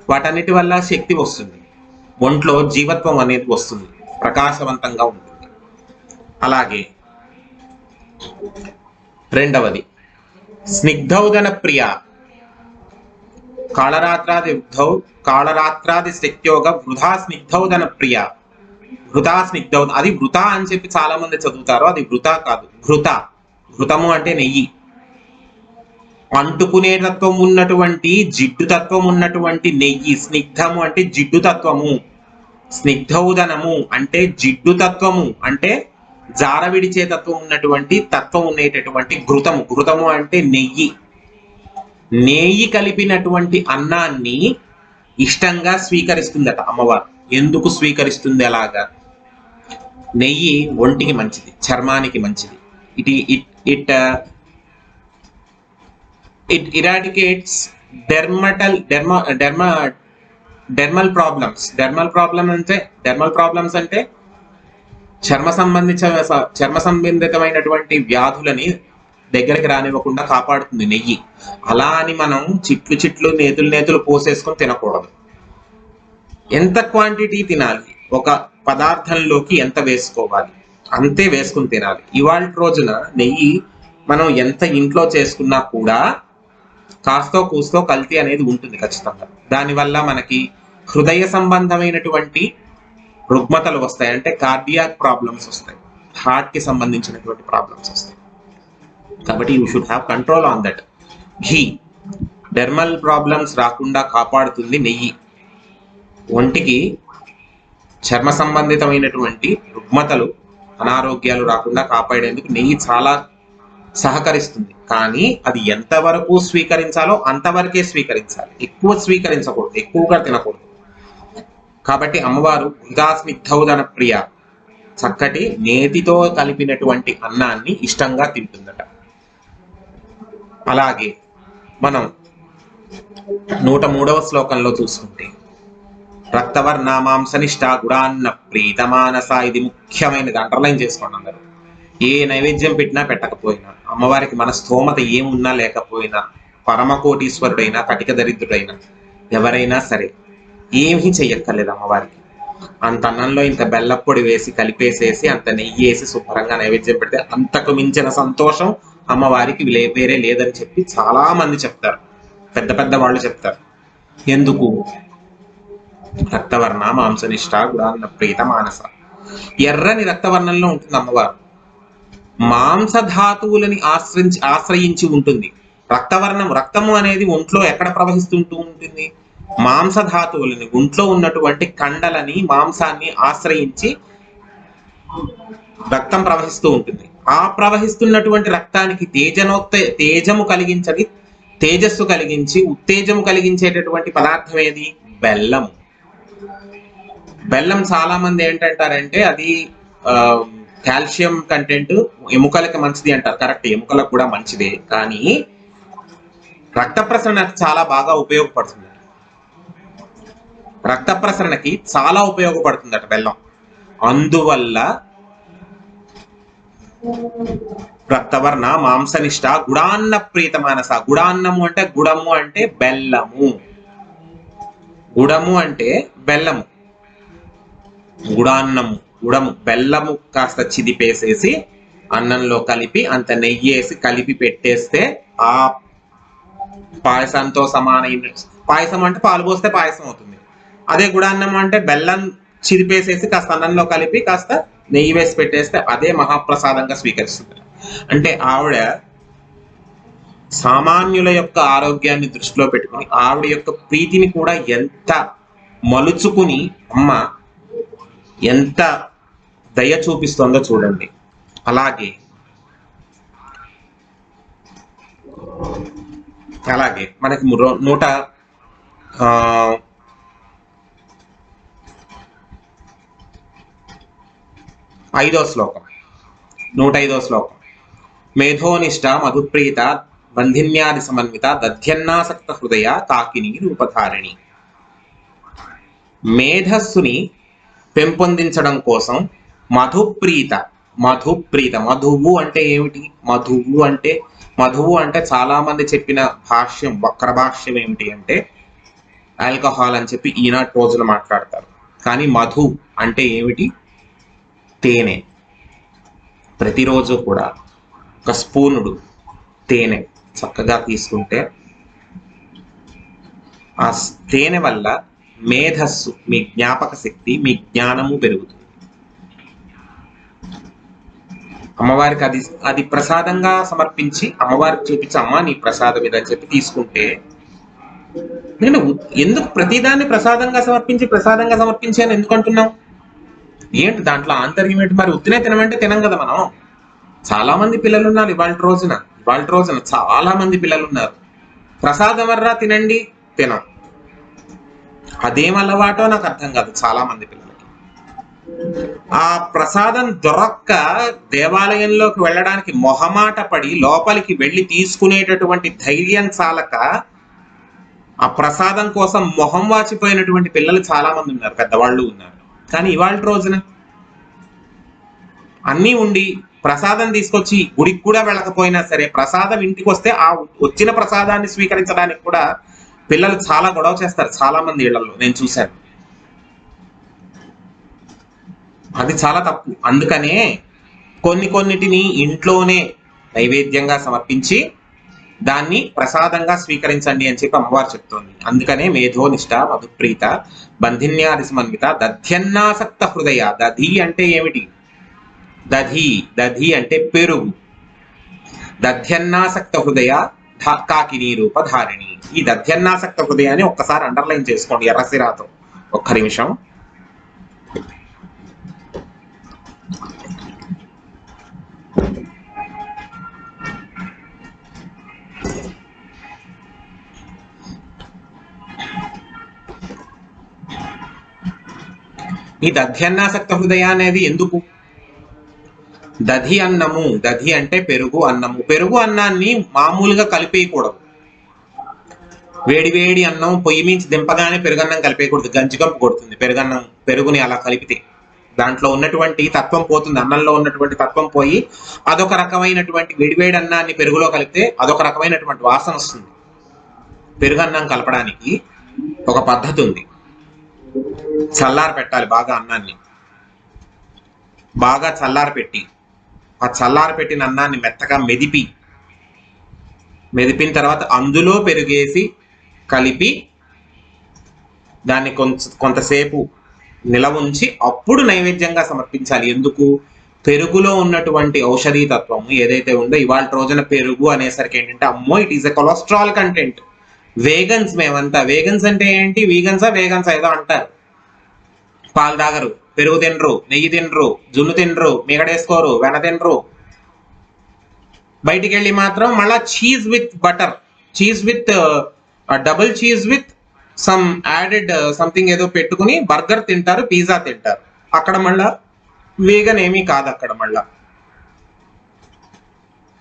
Speaker 1: వాటన్నిటి వల్ల శక్తి వస్తుంది, ఒంట్లో జీవత్వం అనేది వస్తుంది, ప్రకాశవంతంగా ఉంటుంది. అలాగే రెండవది స్నిగ్ధౌదన ప్రియ. కాళరాత్రాది శక్త్యోగ వృధా స్నిగ్ధౌదన ప్రియ. వృధా స్నిగ్ధౌద, అది వృత అని చెప్పి చాలా మంది చదువుతారు. అది వృత కాదు, ఘృత. ఘృతము అంటే నెయ్యి. అంటుకునే తత్వం ఉన్నటువంటి, జిడ్డు తత్వం ఉన్నటువంటి నెయ్యి. స్నిగ్ధము అంటే జిడ్డు తత్వము. స్నిగ్ధౌదనము అంటే జిడ్డు తత్వము, అంటే జార విడిచే తత్వం ఉన్నటువంటి తత్వం ఉండేటటువంటి ఘృతము. ఘృతము అంటే నెయ్యి. నెయ్యి కలిపినటువంటి అన్నాన్ని ఇష్టంగా స్వీకరిస్తుందట అమ్మవారు. ఎందుకు స్వీకరిస్తుంది అలాగా? నెయ్యి ఒంటికి మంచిది, చర్మానికి మంచిది. It it it it eradicates dermal problems అంటే చర్మ సంబంధితమైనటువంటి వ్యాధులని దగ్గరికి రానివ్వకుండా కాపాడుతుంది నెయ్యి. అలా అని మనం చిట్లు నేతులు పోసేసుకొని తినకూడదు. ఎంత క్వాంటిటీ తినాలి, ఒక పదార్థంలోకి ఎంత వేసుకోవాలి అంతే వేసుకుని తినాలి. ఇవాళ రోజున నెయ్యి మనం ఎంత ఇంట్లో చేసుకున్నా కూడా కాస్తో కూస్తో కల్తీ అనేది ఉంటుంది ఖచ్చితంగా. దానివల్ల మనకి హృదయ సంబంధమైనటువంటి రుగ్మతలు వస్తాయి, అంటే కార్డియాక్ ప్రాబ్లమ్స్ వస్తాయి, హార్ట్ కి సంబంధించినటువంటి ప్రాబ్లమ్స్ వస్తాయి. కాబట్టి you should have control on that. Ghee dermal problems రాకుండా కాపాడుతుంది నెయ్యి. ఒంటికి చర్మ సంబంధితమైనటువంటి రుగ్మతలు, అనారోగ్యాలు రాకుండా కాపాడేందుకు నెయ్యి చాలా సహకరిస్తుంది. కానీ అది ఎంతవరకు స్వీకరించాలో అంతవరకే స్వీకరించాలి, ఎక్కువ స్వీకరించకూడదు, ఎక్కువగా తినకూడదు. కాబట్టి అమ్మవారు స్నిగ్ధౌదన ప్రియ, చక్కటి నేతితో కలిపినటువంటి అన్నాన్ని ఇష్టంగా తింటుందట. అలాగే మనం 103వ శ్లోకంలో చూసుకుంటే రక్తవర్ణ మాంసనిష్ట గుడాన్న ప్రీతమానస, ఇది ముఖ్యమైనది, అండర్లైన్ చేసుకోండి అందరూ. ఏ నైవేద్యం పెట్టినా పెట్టకపోయినా, అమ్మవారికి మన స్తోమత ఏమున్నా లేకపోయినా, పరమకోటీశ్వరుడైనా కటిక దరిద్రుడైనా ఎవరైనా సరే ఏమీ చెయ్యక్కర్లేదు అమ్మవారికి. అంత అన్నంలో ఇంత బెల్లప్పొడి వేసి కలిపేసేసి అంత నెయ్యి వేసి శుభ్రంగా నైవేద్యం పెడితే అంతకు మించిన సంతోషం అమ్మవారికి వేరే లేదని చెప్పి చాలా మంది చెప్తారు, పెద్ద వాళ్ళు చెప్తారు. ఎందుకు? రక్తవర్ణ మాంసనిష్ట గుడాన్న ప్రీత మానస, ఎర్రని రక్తవర్ణంలో ఉంటుంది అమ్మవారు. మాంసధాతువులని ఆశ్రయించి ఉంటుంది. రక్తము అనేది ఒంట్లో ఎక్కడ ప్రవహిస్తుంటూ ఉంటుంది? మాంసధాతువులని, ఒంట్లో ఉన్నటువంటి కండలని, మాంసాన్ని ఆశ్రయించి రక్తం ప్రవహిస్తూ ఉంటుంది. ఆ ప్రవహిస్తున్నటువంటి రక్తానికి తేజము కలిగించని, తేజస్సు కలిగించి ఉత్తేజము కలిగించేటటువంటి పదార్థం ఏది? బెల్లం. బెల్లం చాలా మంది ఏంటంటారంటే అది కాల్షియం కంటెంట్, ఎముకలకి మంచిది అంటారు. కరెక్ట్, ఎముకలకు కూడా మంచిదే. కానీ రక్త ప్రసరణకి చాలా బాగా ఉపయోగపడుతుంది. రక్త ప్రసరణకి చాలా ఉపయోగపడుతుందట బెల్లం. అందువల్ల రక్తవర్ణ మాంసనిష్ట గుడాన్న ప్రీత మానస, గుడాన్నము అంటే గుడము అంటే బెల్లము, గుడము అంటే బెల్లము, గుడాన్నము గుడము, బెల్లము కాస్త చిదిపేసేసి అన్నంలో కలిపి అంత నెయ్యి వేసి కలిపి పెట్టేస్తే ఆ పాయసంతో సమానమైన, పాయసం అంటే పాలు పోస్తే పాయసం అవుతుంది. అదే గుడాన్నం అంటే బెల్లం చిదిపేసేసి కాస్త అన్నంలో కలిపి కాస్త నెయ్యి వేసి పెట్టేస్తే అదే మహాప్రసాదంగా స్వీకరిస్తుంది. అంటే ఆవిడ సామాన్యుల యొక్క ఆరోగ్యాన్ని దృష్టిలో పెట్టుకుని ఆవిడ యొక్క ప్రీతిని కూడా ఎంత మలుచుకుని అమ్మ ఎంత దయ చూపిస్తుందో చూడండి. అలాగే మనకి 105వ శ్లోకం మేధోనిష్ట మధుప్రీత బంధిన్యాది సమన్విత దధ్యన్నాసక్త హృదయ కాకిని రూపధారిణి. మేధస్సుని పెంపొందించడం కోసం మధుప్రీత, మధువు అంటే ఏమిటి? మధువు అంటే చాలా మంది చెప్పిన భాష్యం, వక్ర భాష్యం ఏమిటి అంటే ఆల్కహాల్ అని చెప్పి ఈనాటి రోజులు మాట్లాడతారు. కానీ మధు అంటే ఏమిటి? తేనె. ప్రతిరోజు కూడా ఒక స్పూనుడు తేనె చక్కగా తీసుకుంటే ఆ తేనె వల్ల మేధస్సు, మీ జ్ఞాపక శక్తి, మీ జ్ఞానము పెరుగుతుంది. అమ్మవారికి అది ప్రసాదంగా సమర్పించి అమ్మవారికి చూపించి అమ్మ నీ ప్రసాదం ఇదని చెప్పి తీసుకుంటే, నేను ఎందుకు ప్రతిదాన్ని ప్రసాదంగా సమర్పించి అని ఎందుకు అంటున్నాం? ఏంటి దాంట్లో ఆంతర్యం ఏంటి? మరి ఉత్తినే తినమంటే తినం కదా మనం. చాలా మంది పిల్లలు ఉన్నారు ఇవాళ రోజున చాలా మంది పిల్లలు ఉన్నారు. ప్రసాదం వర్రా తినండి, తినం. అదేం అలవాటో నాకు అర్థం కాదు చాలా మంది పిల్లలకి. ఆ ప్రసాదం దొరక్క దేవాలయంలోకి వెళ్ళడానికి మొహమాట పడి లోపలికి వెళ్ళి తీసుకునేటటువంటి ధైర్యం చాలక ఆ ప్రసాదం కోసం మొహం వాచిపోయినటువంటి పిల్లలు చాలా మంది ఉన్నారు, పెద్దవాళ్ళు ఉన్నారు. కానీ ఇవాళ రోజున అన్నీ ఉండి ప్రసాదం తీసుకొచ్చి గుడికి కూడా వెళ్ళకపోయినా సరే ప్రసాదం ఇంటికి వస్తే ఆ వచ్చిన ప్రసాదాన్ని స్వీకరించడానికి కూడా పిల్లలు చాలా గొడవ చేస్తారు చాలా మంది ఇళ్లలో నేను చూశాను. అది చాలా తప్పు. అందుకనే కొన్నిటిని ఇంట్లోనే నైవేద్యంగా సమర్పించి దాన్ని ప్రసాదంగా స్వీకరించండి అని చెప్పి అమ్మవారు చెప్తోంది. అందుకనే మేధోనిష్ట మధుప్రీత బంధిన్యాది సమన్విత దధ్యన్నాసక్త హృదయ. దధి అంటే ఏమిటి? దధి అంటే పెరుగు. దధ్యన్నాసక్త హృదయ కాకినీ రూపధారిణి. ఈ దధ్యన్నాసక్త హృదయాన్ని ఒక్కసారి అండర్లైన్ చేసుకోండి ఎర్రసిరాతో. ఒక్క నిమిషం. ఈ దధ్యన్నాసక్త హృదయ అనేది ఎందుకు? దధి అన్నము, దధి అంటే పెరుగు అన్నము. పెరుగు అన్నాన్ని మామూలుగా కలిపేయకూడదు. వేడి అన్నం పొయ్యి మించి దింపగానే పెరుగన్నం కలిపేయకూడదు, గంజిగంపు కొడుతుంది పెరుగన్నం. పెరుగుని అలా కలిపితే దాంట్లో ఉన్నటువంటి తత్వం పోతుంది, అన్నంలో ఉన్నటువంటి తత్వం పోయి అదొక రకమైనటువంటి వేడివేడి అన్నాన్ని పెరుగులో కలిపితే అదొక రకమైనటువంటి వాసన వస్తుంది. పెరుగన్నం కలపడానికి ఒక పద్ధతి ఉంది. చల్లారి పెట్టాలి బాగా అన్నాన్ని. బాగా చల్లారి పెట్టి ఆ చల్లారి పెట్టిన అన్నాన్ని మెత్తగా మెదిపిన తర్వాత అందులో పెరుగేసి కలిపి దాన్ని కొంతసేపు నిలవ ఉంచి అప్పుడు నైవేద్యంగా సమర్పించాలి. ఎందుకు? పెరుగులో ఉన్నటువంటి ఔషధీ తత్వం ఏదైతే ఉందో ఇవాళ రోజున పెరుగు అనేసరికి ఏంటంటే అమ్మో it is a cholesterol content. Wagons మేమంతా. వేగన్స్ అంటే ఏంటి? వేగన్సా ఏదో అంటారు. పాలు తాగరు, పెరుగు తినరు, నెయ్యి తినరు, జున్ను తినరు, మిగడేసుకోరు, వెన తినరు. బయటికి వెళ్ళి మాత్రం మళ్ళా cheese with butter, cheese with double cheese with some added something ఏదో పెట్టుకుని బర్గర్ తింటారు, పిజ్జా తింటారు. అక్కడ మళ్ళా వేగన్ ఏమీ కాదు. అక్కడ మళ్ళా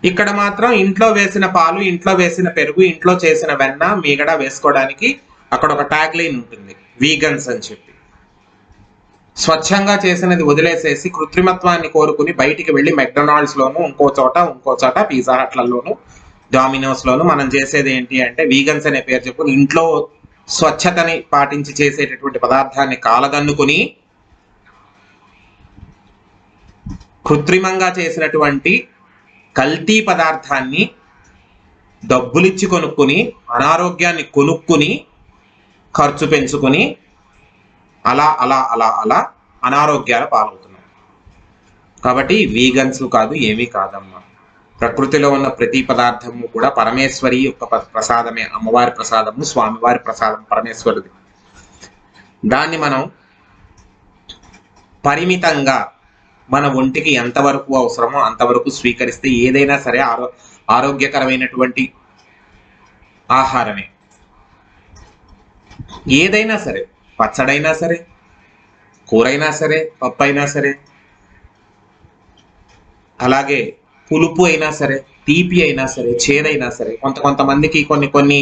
Speaker 1: ఇక్కడ మాత్రం ఇంట్లో వేసిన పాలు, ఇంట్లో వేసిన పెరుగు, ఇంట్లో చేసిన వెన్న, మీగడ వేసుకోవడానికి అక్కడ ఒక ట్యాగ్ లైన్ ఉంటుంది, వీగన్స్ అని చెప్పి. స్వచ్ఛంగా చేసినది వదిలేసేసి కృత్రిమత్వాన్ని కోరుకుని బయటికి వెళ్ళి మెక్డొనాల్డ్స్ లోను ఇంకో చోట పిజ్జా హట్లలోను డామినోస్ లోను మనం చేసేది ఏంటి అంటే వీగన్స్ అనే పేరు చెప్పుకుని ఇంట్లో స్వచ్ఛతని పాటించి చేసేటటువంటి పదార్థాన్ని కాలదన్నుకుని కృత్రిమంగా చేసినటువంటి కల్తీ పదార్థాన్ని డబ్బులిచ్చి కొనుక్కుని అనారోగ్యాన్ని కొనుక్కుని ఖర్చు పెంచుకొని అలా అనారోగ్యాల పాలవుతున్నాం. కాబట్టి వీగన్స్ కాదు, ఏమీ కాదమ్మా. ప్రకృతిలో ఉన్న ప్రతి పదార్థము కూడా పరమేశ్వరి యొక్క ప్రసాదమే. అమ్మవారి ప్రసాదము, స్వామివారి ప్రసాదం పరమేశ్వరుది. దాన్ని మనం పరిమితంగా మన ఒంటికి ఎంతవరకు అవసరమో అంతవరకు స్వీకరిస్తే ఏదైనా సరే ఆరోగ్యకరమైనటువంటి ఆహారమే. ఏదైనా సరే, పచ్చడైనా సరే, కూరైనా సరే, పప్పు అయినా సరే, అలాగే పులుపు అయినా సరే, తీపి అయినా సరే, చేదైనా సరే. కొంతమందికి కొన్ని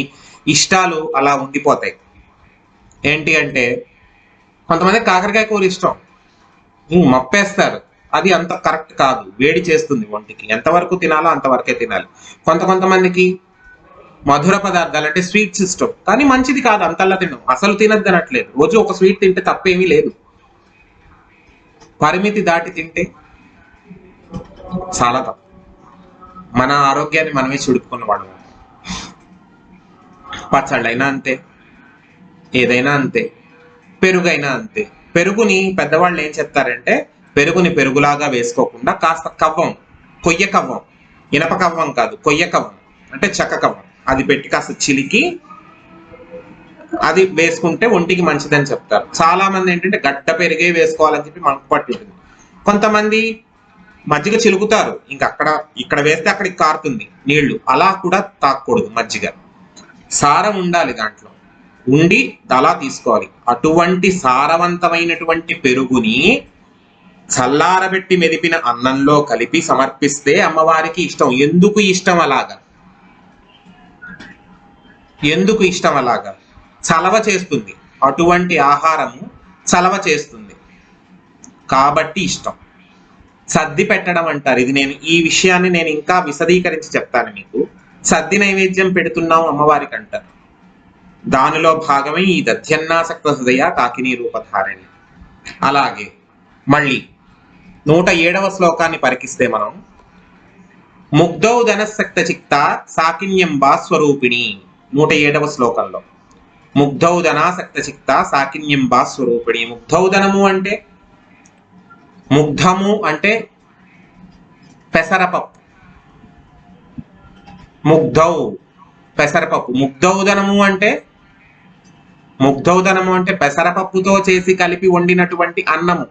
Speaker 1: ఇష్టాలు అలా ఉండిపోతాయి. ఏంటి అంటే కొంతమంది కాకరకాయ కూర ఇష్టం, మప్పేస్తారు. అది అంత కరెక్ట్ కాదు, వేడి చేస్తుంది ఒంటికి. ఎంతవరకు తినాలో అంతవరకే తినాలి. కొంతమందికి మధుర పదార్థాలు అంటే స్వీట్స్ ఇష్టం, కానీ మంచిది కాదు అంతల్లా తినడం. అసలు తినద్దు అనట్లేదు, రోజు ఒక స్వీట్ తింటే తప్పేమీ లేదు. పరిమితి దాటి తింటే చాలా తప్పు. మన ఆరోగ్యాన్ని మనమే చుడుకున్న వాడు. పచ్చళ్ళైనా అంతే, ఏదైనా అంతే, పెరుగైనా అంతే. పెరుగుని పెద్దవాళ్ళు ఏం చెప్తారంటే పెరుగుని పెరుగులాగా వేసుకోకుండా కాస్త కవ్వం, కొయ్య కవ్వం, ఇనప కవ్వం కాదు, కొయ్య కవ్వం అంటే చెక్క కవ్వం, అది పెట్టి కాస్త చిలికి అది వేసుకుంటే ఒంటికి మంచిదని చెప్తారు. చాలా మంది ఏంటంటే గడ్డ పెరిగే వేసుకోవాలని చెప్పి మనకు పట్టింటుంది. కొంతమంది మజ్జిగ చిలుకుతారు, ఇంకా ఇక్కడ వేస్తే అక్కడికి కారుతుంది నీళ్లు. అలా కూడా తాగకూడదు. మజ్జిగ సారం ఉండాలి దాంట్లో. ఉండి అలా తీసుకోవాలి. అటువంటి సారవంతమైనటువంటి పెరుగుని చల్లారబెట్టి మెదిపిన అన్నంలో కలిపి సమర్పిస్తే అమ్మవారికి ఇష్టం. ఎందుకు ఇష్టం అలాగా? చలవ చేస్తుంది. అటువంటి ఆహారము చలవ చేస్తుంది కాబట్టి ఇష్టం. సద్ది పెట్టడం అంటారు. ఈ విషయాన్ని నేను ఇంకా విశదీకరించి చెప్తాను మీకు. సద్ది నైవేద్యం పెడుతున్నాం అమ్మవారికి అంటారు. దానిలో భాగమే ఈ దధ్యన్నాసక్త హృదయ కాకినీ రూపధారిణి. అలాగే మళ్ళీ 107వ శ్లోకాన్ని పరికిస్తే మనం ముగ్ధౌ ధనసక్త చిక్త సాకిన్యంబా స్వరూపిణి. 107వ శ్లోకంలో ముగ్ధౌ ధనాసక్త చిక్త సాకిన్యంబా స్వరూపిణి. ముగ్ధౌదనము అంటే, ముగ్ధము అంటే పెసరపప్పు. ముగ్ధౌ పెసరపప్పు. ముగ్ధౌదనము అంటే పెసరపప్పుతో చేసి కలిపి వండినటువంటి అన్నము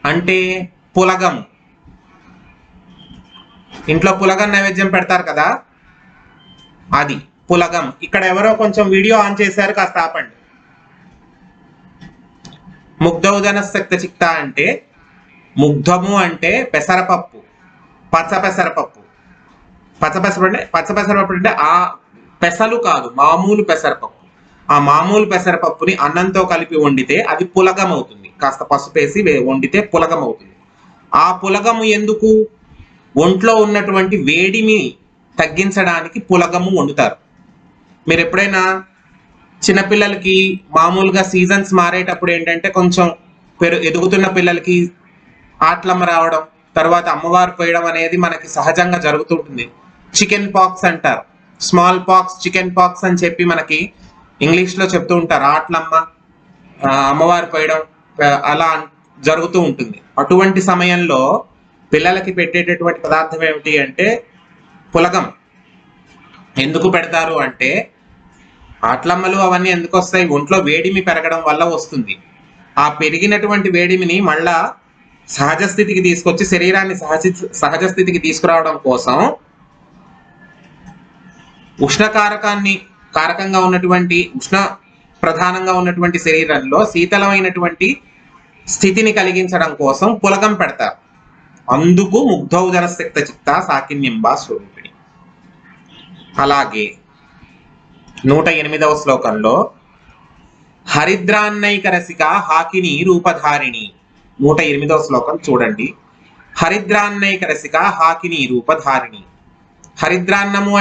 Speaker 1: అంటే పులగము. ఇంట్లో పులగం నైవేద్యం పెడతారు కదా, అది పులగం. ఇక్కడ ఎవరో కొంచెం వీడియో ఆన్ చేశారు, కాస్త ఆపండి. ముగ్ధౌదనసక్త చిక్త అంటే, ముగ్ధము అంటే పెసరపప్పు, పచ్చ పెసరపప్పు. పచ్చపెసరపప్పు అంటే ఆ పెసలు కాదు, మామూలు పెసరపప్పు. ఆ మామూలు పెసరపప్పుని అన్నంతో కలిపి వండితే అది పులగం అవుతుంది. కాస్త పసుపు వేసి వండితే పులగం అవుతుంది. ఆ పులగము ఎందుకు? ఒంట్లో ఉన్నటువంటి వేడిని తగ్గించడానికి పులగము వండుతారు. మీరు ఎప్పుడైనా చిన్నపిల్లలకి మామూలుగా సీజన్స్ మారేటప్పుడు ఏంటంటే కొంచెం ఎదుగుతున్న పిల్లలకి ఆట్లమ్మ రావడం, తర్వాత అమ్మవారు పోయడం అనేది మనకి సహజంగా జరుగుతుంటుంది. చికెన్ పాక్స్ అంటారు, స్మాల్ పాక్స్, చికెన్ పాక్స్ అని చెప్పి మనకి ఇంగ్లీష్లో చెప్తూ ఉంటారు. ఆట్లమ్మ, అమ్మవారు పోయడం అలా జరుగుతూ ఉంటుంది. అటువంటి సమయంలో పిల్లలకి పెట్టేటటువంటి పదార్థం ఏమిటి అంటే పులగం. ఎందుకు పెడతారు అంటే ఆట్లమ్మలు అవన్నీ ఎందుకు వస్తాయి? ఒంట్లో వేడిమి పెరగడం వల్ల వస్తుంది. ఆ పెరిగినటువంటి వేడిమిని మళ్ళా సహజ స్థితికి తీసుకొచ్చి శరీరాన్ని సహజ స్థితికి తీసుకురావడం కోసం కారకంగా ఉన్నటువంటి ఉష్ణ ప్రధానంగా ఉన్నటువంటి శరీరంలో శీతలమైనటువంటి స్థితిని కలిగించడం కోసం పులగం పెడతారు. అందుకు ముగ్ధౌదనసక్త చిత్త సాకిన్యంబా స్వరూపిణి. అలాగే 108వ శ్లోకంలో హరిద్రాన్నైక రసిక హాకిని రూపధారిణి. 108వ శ్లోకం చూడండి. హరిద్రాన్నైక రసిక హాకిని రూపధారిణి. హరిద్రాన్నము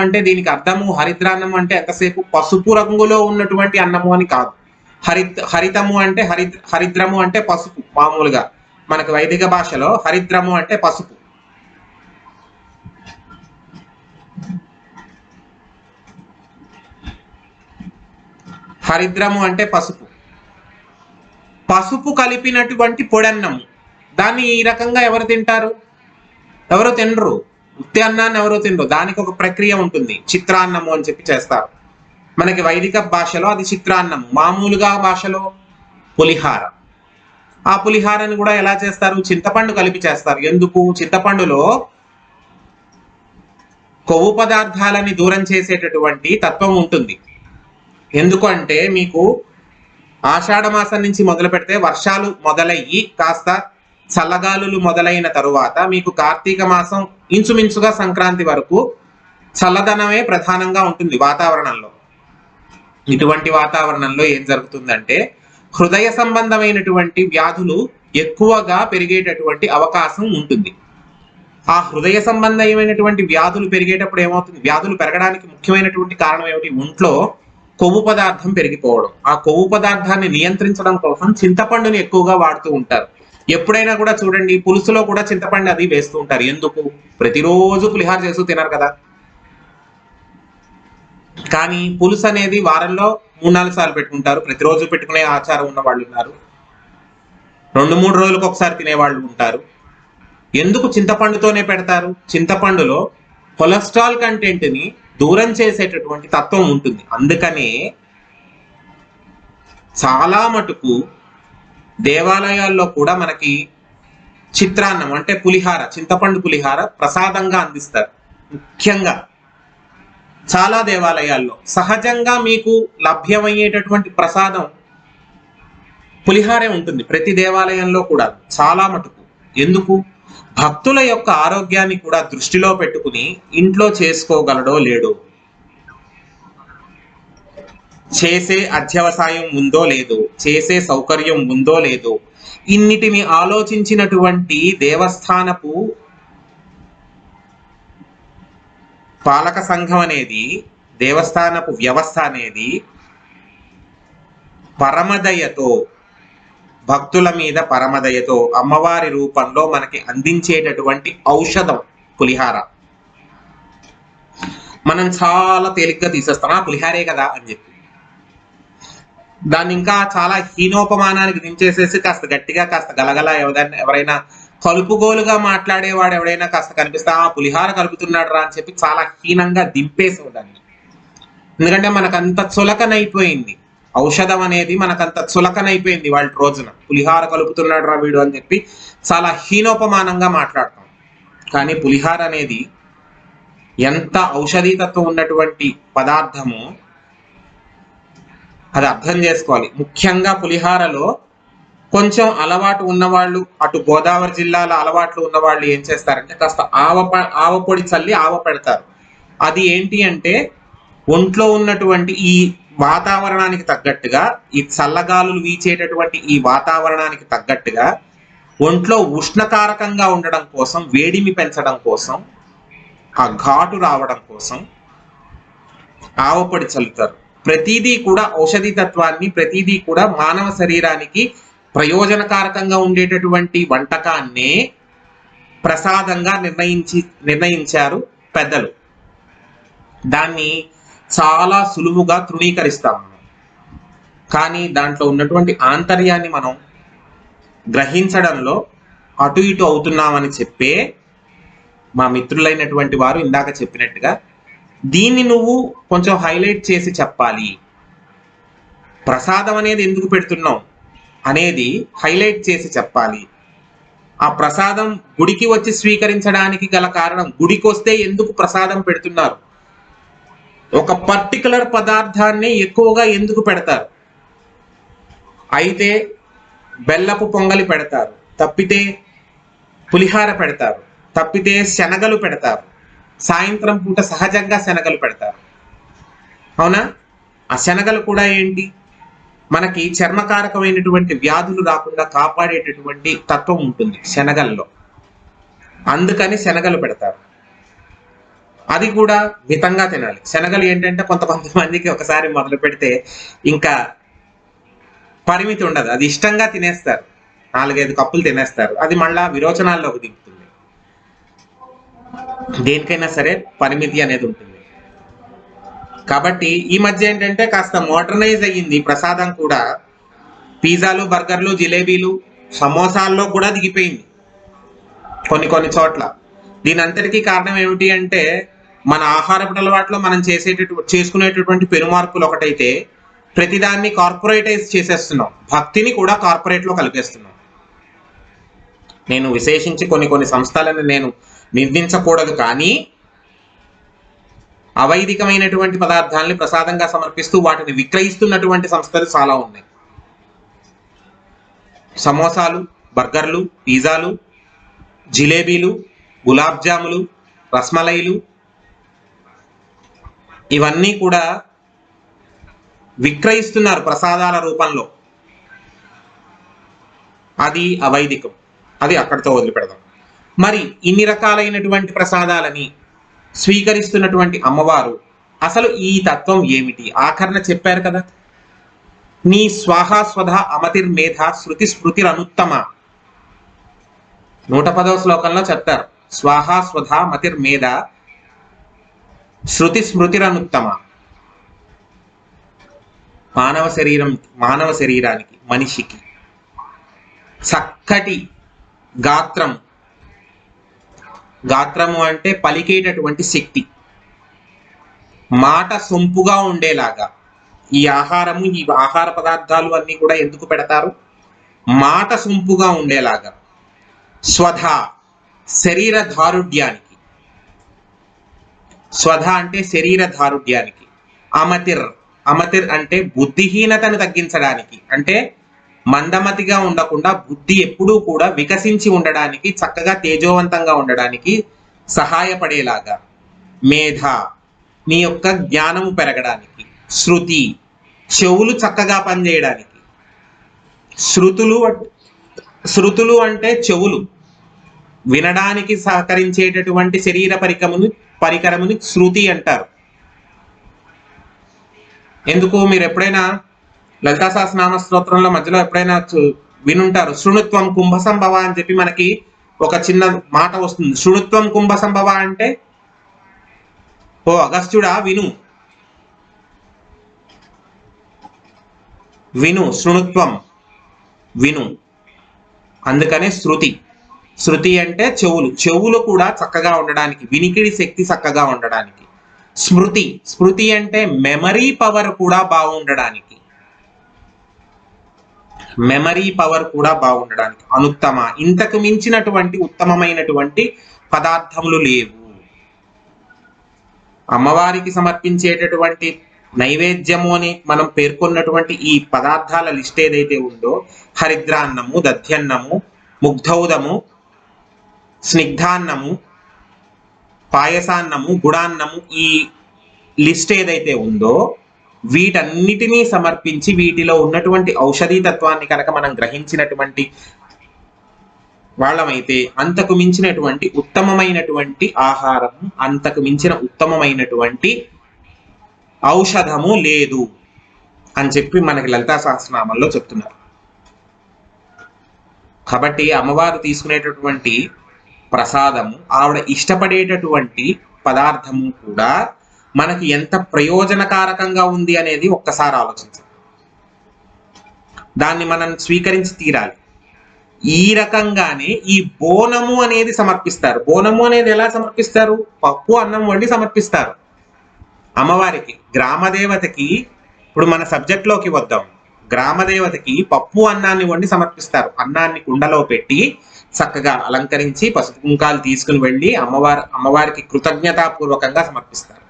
Speaker 1: అంటే దీనికి అర్థము, హరిద్రాన్నము అంటే ఎంతసేపు పసుపు రంగులో ఉన్నటువంటి అన్నము అని కాదు. హరితము అంటే హరిద్రము అంటే పసుపు. మామూలుగా మనకు వైదిక భాషలో హరిద్రము అంటే పసుపు. హరిద్రము అంటే పసుపు. పసుపు కలిపినటువంటి పొడన్నము. దాన్ని ఈ రకంగా ఎవరు తింటారు? ఎవరు తినరు. ఉత్తి అన్నాన్ని ఎవరు తినరు. దానికి ఒక ప్రక్రియ ఉంటుంది, చిత్రాన్నము అని చెప్పి చేస్తారు. మనకి వైదిక భాషలో అది చిత్రాన్నము, మామూలుగా భాషలో పులిహార. ఆ పులిహారని కూడా ఎలా చేస్తారు? చింతపండు కలిపి చేస్తారు. ఎందుకు? చింతపండులో కొవ్వు పదార్థాలని దూరం చేసేటటువంటి తత్వం ఉంటుంది. ఎందుకు అంటే మీకు ఆషాఢ మాసం నుంచి మొదలు పెడితే వర్షాలు మొదలయ్యి కాస్త చల్లగాలులు మొదలైన తరువాత మీకు కార్తీక మాసం ఇంచుమించుగా సంక్రాంతి వరకు చల్లదనమే ప్రధానంగా ఉంటుంది వాతావరణంలో. ఇటువంటి వాతావరణంలో ఏం జరుగుతుందంటే హృదయ సంబంధమైనటువంటి వ్యాధులు ఎక్కువగా పెరిగేటటువంటి అవకాశం ఉంటుంది. ఆ హృదయ సంబంధమైనటువంటి వ్యాధులు పెరిగేటప్పుడు ఏమవుతుంది? వ్యాధులు పెరగడానికి ముఖ్యమైనటువంటి కారణం ఏమిటి? ఒంట్లో కొవ్వు పదార్థం పెరిగిపోవడం. ఆ కొవ్వు పదార్థాన్ని నియంత్రించడం కోసం చింతపండుని ఎక్కువగా వాడుతూ ఉంటారు. ఎప్పుడైనా కూడా చూడండి, పులుసులో కూడా చింతపండు అది వేస్తూ ఉంటారు. ఎందుకు? ప్రతిరోజు పులిహార చేస్తూ తినరు కదా. కానీ పులుసు అనేది వారంలో 3-4 సార్లు పెట్టుకుంటారు. ప్రతిరోజు పెట్టుకునే ఆచారం ఉన్న వాళ్ళు ఉన్నారు, 2-3 రోజులకు ఒకసారి తినేవాళ్ళు ఉంటారు. ఎందుకు చింతపండుతోనే పెడతారు? చింతపండులో కొలెస్ట్రాల్ కంటెంట్ ని దూరం చేసేటటువంటి తత్వం ఉంటుంది. అందుకనే చాలా మటుకు దేవాలయాల్లో కూడా మనకి చిత్రాన్నం అంటే పులిహార, చింతపండు పులిహార ప్రసాదంగా అందిస్తారు. ముఖ్యంగా చాలా దేవాలయాల్లో సహజంగా మీకు లభ్యమయ్యేటటువంటి ప్రసాదం పులిహారే ఉంటుంది, ప్రతి దేవాలయంలో కూడా చాలా మటుకు. ఎందుకు? భక్తుల యొక్క ఆరోగ్యాన్ని కూడా దృష్టిలో పెట్టుకుని ఇంట్లో చేసుకోగలడో లేడో, చేసే అధ్యవసాయం ఉందో లేదో, చేసే సౌకర్యం ఉందో లేదో, ఇన్నిటిని ఆలోచించినటువంటి దేవస్థానపు పాలక సంఘం అనేది, దేవస్థానపు వ్యవస్థ అనేది పరమదయతో, భక్తుల మీద పరమదయతో అమ్మవారి రూపంలో మనకి అందించేటటువంటి ఔషధం పులిహార. మనం చాలా తేలిగ్గా తీసేస్తాం, పులిహారే కదా అని చెప్పి దాన్ని ఇంకా చాలా హీనోపమానానికి దించేసేసి కాస్త గట్టిగా కాస్త గలగల ఎవరైనా కలుపుగోలుగా మాట్లాడేవాడు ఎవడైనా కాస్త కనిపిస్తే పులిహార కలుపుతున్నాడు రా అని చెప్పి చాలా హీనంగా దింపేసావు దాన్ని. ఎందుకంటే మనకంత చులకనైపోయింది ఔషధం అనేది, మనకంత చులకనైపోయింది వాళ్ళ రోజున. పులిహార కలుపుతున్నాడు రా వీడు అని చెప్పి చాలా హీనోపమానంగా మాట్లాడతాం. కానీ పులిహార అనేది ఎంత ఔషధీతత్వం ఉన్నటువంటి పదార్థమో అది అర్థం చేసుకోవాలి. ముఖ్యంగా పులిహారలో కొంచెం అలవాటు ఉన్నవాళ్ళు, అటు గోదావరి జిల్లాలో అలవాట్లు ఉన్నవాళ్ళు ఏం చేస్తారంటే కాస్త ఆవపొడి చల్లి ఆవ పెడతారు. అది ఏంటి అంటే ఒంట్లో ఉన్నటువంటి ఈ వాతావరణానికి తగ్గట్టుగా, ఈ చల్లగాలులు వీచేటటువంటి ఈ వాతావరణానికి తగ్గట్టుగా ఒంట్లో ఉష్ణకారకంగా ఉండడం కోసం, వేడిమి పెంచడం కోసం, ఆ ఘాటు రావడం కోసం ఆవపొడి చల్లుతారు. ప్రతిదీ కూడా ఔషధి తత్వాన్ని, ప్రతిదీ కూడా మానవ శరీరానికి ప్రయోజనకారకంగా ఉండేటటువంటి వంటకాన్నే ప్రసాదంగా నిర్ణయించారు పెద్దలు. దాన్ని చాలా సులువుగా తృణీకరిస్తాం. కానీ దాంట్లో ఉన్నటువంటి ఆంతర్యాన్ని మనం గ్రహించడంలో అటు ఇటు అవుతున్నామని చెప్పే మా మిత్రులైనటువంటి వారు ఇందాక చెప్పినట్టుగా దీన్ని నువ్వు కొంచెం హైలైట్ చేసి చెప్పాలి. ప్రసాదం అనేది ఎందుకు పెడుతున్నావు అనేది హైలైట్ చేసి చెప్పాలి. ఆ ప్రసాదం గుడికి వచ్చి స్వీకరించడానికి గల కారణం, గుడికి వస్తే ఎందుకు ప్రసాదం పెడుతున్నారు, ఒక పర్టికులర్ పదార్థాన్ని ఎక్కువగా ఎందుకు పెడతారు. అయితే బెల్లపు పొంగలి పెడతారు, తప్పితే పులిహార పెడతారు, తప్పితే శనగలు పెడతారు, సాయంత్రం పూట సహజంగా శనగలు పెడతారు. అవునా? ఆ శనగలు కూడా ఏంటి, మనకి చర్మకారకమైనటువంటి వ్యాధులు రాకుండా కాపాడేటటువంటి తత్వం ఉంటుంది శనగల్లో. అందుకని శనగలు పెడతారు. అది కూడా మితంగా తినాలి. శనగలు ఏంటంటే కొంతమందికి ఒకసారి మొదలు పెడితే ఇంకా పరిమితి ఉండదు, అది ఇష్టంగా తినేస్తారు, 4-5 కప్పులు తినేస్తారు. అది మళ్ళా విరోచనాల్లోకి దిగుతుంది. దేనికైనా సరే పరిమితి అనేది ఉంటుంది. కాబట్టి ఈ మధ్య ఏంటంటే కాస్త మోడర్నైజ్ అయ్యింది ప్రసాదం కూడా. పిజ్జాలు, బర్గర్లు, జిలేబీలు, సమోసాల్లో కూడా దిగిపోయింది కొన్ని చోట్ల. దీని అంతటికీ కారణం ఏమిటి అంటే మన ఆహారపు అలవాట్లో మనం చేసుకునేటటువంటి పెనుమార్పులు ఒకటైతే ప్రతిదాన్ని కార్పొరేటైజ్ చేసేస్తున్నాం, భక్తిని కూడా కార్పొరేట్లో కలిపేస్తున్నాం. నేను విశేషించి కొన్ని సంస్థలను నేను నిందించకూడదు, కానీ అవైదికమైనటువంటి పదార్థాలని ప్రసాదంగా సమర్పిస్తూ వాటిని విక్రయిస్తున్నటువంటి సంస్థలు చాలా ఉన్నాయి. సమోసాలు, బర్గర్లు, పిజ్జాలు, జిలేబీలు, గులాబ్ జాములు, రస్మలైలు, ఇవన్నీ కూడా విక్రయిస్తున్నారు ప్రసాదాల రూపంలో. అది అవైదికం. అది అక్కడితో వదిలిపెడదాం. మరి ఇన్ని రకాలైనటువంటి ప్రసాదాలని స్వీకరిస్తున్నటువంటి అమ్మవారు అసలు ఈ తత్వం ఏమిటి? ఆఖరణ చెప్పారు కదా, నీ స్వాహా స్వధ అమతిర్మేధ శృతి స్మృతిరనుత్తమ. 110వ శ్లోకంలో చెప్తారు, స్వాహా స్వధ మతిర్మేధ శృతి స్మృతిరనుత్తమ. మానవ శరీరానికి, మనిషికి చక్కటి గాత్రము అంటే పలికేటటువంటి శక్తి, మాట సొంపుగా ఉండేలాగా. ఈ ఆహార పదార్థాలు అన్నీ కూడా ఎందుకు పెడతారు? మాట సొంపుగా ఉండేలాగా. స్వధ శరీర దారుఢ్యానికి, స్వధ అంటే శరీర దారుఢ్యానికి. అమతిర్, అమతిర్ అంటే బుద్ధిహీనతను తగ్గించడానికి, అంటే మందమతిగా ఉండకుండా బుద్ధి ఎప్పుడూ కూడా వికసించి ఉండడానికి, చక్కగా తేజోవంతంగా ఉండడానికి సహాయపడేలాగా. మేధ, నీ యొక్క జ్ఞానము పెరగడానికి. శృతి, చెవులు చక్కగా పనిచేయడానికి. శృతులు అంటే చెవులు, వినడానికి సహకరించేటటువంటి శరీర పరికరముని శృతి అంటారు. ఎందుకు మీరు ఎప్పుడైనా లలితా సహస్రనామ స్తోత్రంలో మధ్యలో ఎప్పుడైనా వినుంటారు, శృణుత్వం కుంభ సంభవ అని చెప్పి మనకి ఒక చిన్న మాట వస్తుంది. శృణుత్వం కుంభ సంభవ అంటే, ఓ అగస్త్యుడా విను, విను, శృణుత్వం విను. అందుకనే శృతి. శృతి అంటే చెవులు, చెవులు కూడా చక్కగా ఉండడానికి, వినికిడి శక్తి చక్కగా ఉండడానికి. స్మృతి, స్మృతి అంటే మెమరీ పవర్ కూడా బాగుండడానికి, మెమరీ పవర్ కూడా బాగుండడానికి. అనుత్తమ, ఇంతకు మించినటువంటి ఉత్తమమైనటువంటి పదార్థములు లేవు. అమ్మవారికి సమర్పించేటటువంటి నైవేద్యము అని మనం పేర్కొన్నటువంటి ఈ పదార్థాల లిస్ట్ ఏదైతే ఉందో, హరిద్రాన్నము, దధ్యన్నము, ముగ్ధౌదము, స్నిగ్ధాన్నము, పాయసాన్నము, గుడాన్నము, ఈ లిస్ట్ ఏదైతే ఉందో వీటన్నిటినీ సమర్పించి వీటిలో ఉన్నటువంటి ఔషధీ తత్వాన్ని కనుక మనం గ్రహించినటువంటి వాళ్ళమైతే అంతకు మించినటువంటి ఉత్తమమైనటువంటి ఆహారము, అంతకు మించిన ఉత్తమమైనటువంటి ఔషధము లేదు అని చెప్పి మనకి లలితా సహస్రనామంలో చెప్తున్నారు. కాబట్టి అమ్మవారు తీసుకునేటటువంటి ప్రసాదము, ఆవిడ ఇష్టపడేటటువంటి పదార్థము కూడా మనకి ఎంత ప్రయోజనకారకంగా ఉంది అనేది ఒక్కసారి ఆలోచించాలి. దాన్ని మనం స్వీకరించి తీరాలి. ఈ రకంగానే ఈ బోనము అనేది సమర్పిస్తారు. బోనము అనేది ఎలా సమర్పిస్తారు? పప్పు అన్నం వండి సమర్పిస్తారు అమ్మవారికి. గ్రామదేవతకి, ఇప్పుడు మన సబ్జెక్ట్లోకి వద్దాం, గ్రామదేవతకి పప్పు అన్నాన్ని వండి సమర్పిస్తారు. అన్నాన్ని కుండలో పెట్టి చక్కగా అలంకరించి పసుపు కుంకాలు తీసుకుని వెళ్ళి అమ్మవారికి కృతజ్ఞతాపూర్వకంగా సమర్పిస్తారు.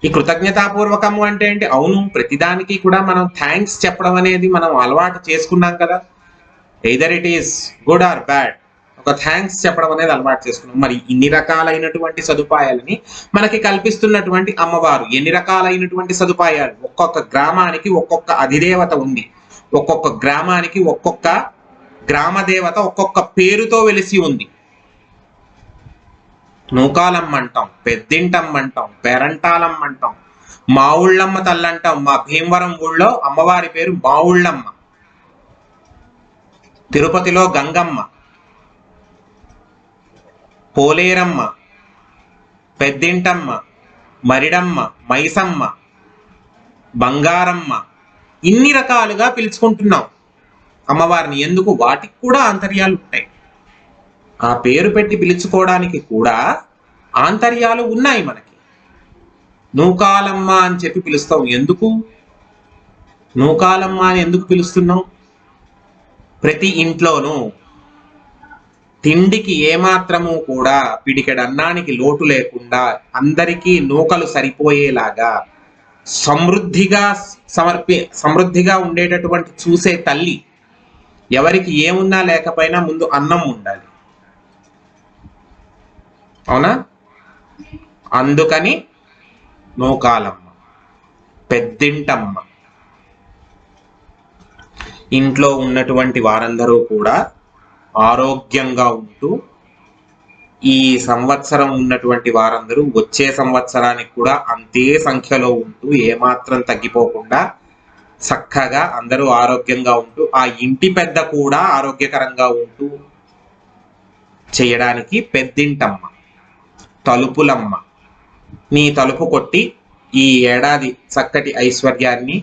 Speaker 1: ఈ కృతజ్ఞతాపూర్వకము అంటే ఏంటి? అవును, ప్రతిదానికి కూడా మనం థ్యాంక్స్ చెప్పడం అనేది మనం అలవాటు చేసుకున్నాం కదా. Either it is good or bad, ఒక థ్యాంక్స్ చెప్పడం అనేది అలవాటు చేసుకున్నాం. మరి ఇన్ని రకాలైనటువంటి సదుపాయాలని మనకి కల్పిస్తున్నటువంటి అమ్మవారు, ఎన్ని రకాలైనటువంటి సదుపాయాలు! ఒక్కొక్క గ్రామానికి ఒక్కొక్క అధిదేవత ఉంది, ఒక్కొక్క గ్రామానికి ఒక్కొక్క గ్రామదేవత ఒక్కొక్క పేరుతో వెలిసి ఉంది. నూకాలమ్మ అంటాం, పెద్దింటమ్మ అంటాం, పేరంటాలమ్మ అంటాం, మావుళ్ళమ్మ తల్లంటాం. మా భీమవరం ఊళ్ళో అమ్మవారి పేరు మావుళ్ళమ్మ, తిరుపతిలో గంగమ్మ, పోలేరమ్మ, పెద్దింటమ్మ, మరిడమ్మ, మైసమ్మ, బంగారమ్మ, ఇన్ని రకాలుగా పిలుచుకుంటున్నాం అమ్మవారిని. ఎందుకు? వాటికి కూడా ఆంతర్యాలు ఉంటాయి. ఆ పేరు పెట్టి పిలుచుకోవడానికి కూడా ఆంతర్యాలు ఉన్నాయి మనకి. నూకాలమ్మ అని చెప్పి పిలుస్తాం. ఎందుకు నూకాలమ్మ అని ఎందుకు పిలుస్తున్నాం? ప్రతి ఇంట్లోనూ తిండికి ఏమాత్రము కూడా పిడికెడు అన్నానికి లోటు లేకుండా అందరికీ నూకలు సరిపోయేలాగా సమృద్ధిగా ఉండేటటువంటి చూసే తల్లి. ఎవరికి ఏమున్నా లేకపోయినా ముందు అన్నం ఉండాలి, అవునా? అందుకని నూకాలమ్మ, పెద్దింటమ్మ. ఇంట్లో ఉన్నటువంటి వారందరూ కూడా ఆరోగ్యంగా ఉంటూ, ఈ సంవత్సరం ఉన్నటువంటి వారందరూ వచ్చే సంవత్సరానికి కూడా అంతే సంఖ్యలో ఉంటూ, ఏమాత్రం తగ్గిపోకుండా చక్కగా అందరూ ఆరోగ్యంగా ఉంటూ, ఆ ఇంటి పెద్ద కూడా ఆరోగ్యకరంగా ఉంటూ చేయడానికి పెద్దింటమ్మ. తలుపులమ్మ, నీ తలుపు కొట్టి ఈ ఏడాది చక్కటి ఐశ్వర్యాన్ని,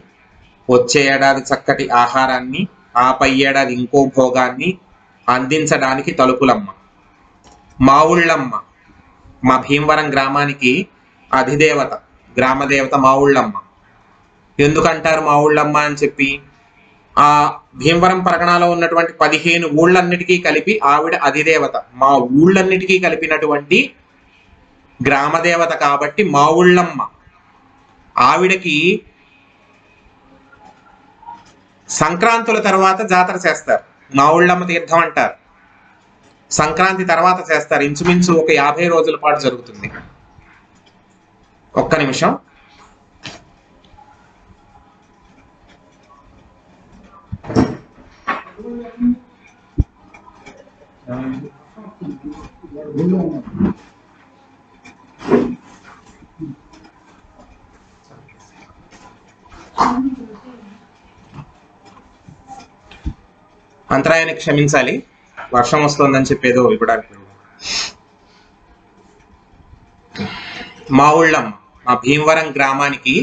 Speaker 1: వచ్చే ఏడాది చక్కటి ఆహారాన్ని, ఆ పై ఏడాది ఇంకో భోగాన్ని అందించడానికి తలుపులమ్మ. మావుళ్ళమ్మ, మా భీమవరం గ్రామానికి అధిదేవత, గ్రామదేవత మావుళ్ళమ్మ. ఎందుకంటారు మావుళ్ళమ్మ అని చెప్పి? ఆ భీమవరం పరగణాలో ఉన్నటువంటి 15 ఊళ్ళన్నిటికీ కలిపి ఆవిడ అధిదేవత. మా ఊళ్ళన్నిటికీ కలిపినటువంటి గ్రామదేవత కాబట్టి మావుళ్ళమ్మ. ఆవిడకి సంక్రాంతుల తర్వాత జాతర చేస్తారు, మావుళ్ళమ్మ తీర్థం అంటారు. సంక్రాంతి తర్వాత చేస్తారు, ఇంచుమించు ఒక 50 రోజుల పాటు జరుగుతుంది. ఒక్క నిమిషం. అంతరాయాన్ని క్షమించాలి, వర్షం వస్తుందని చెప్పేదో ఇవ్వడానికి. మావుళ్ళమ్మ మా భీమవరం గ్రామానికి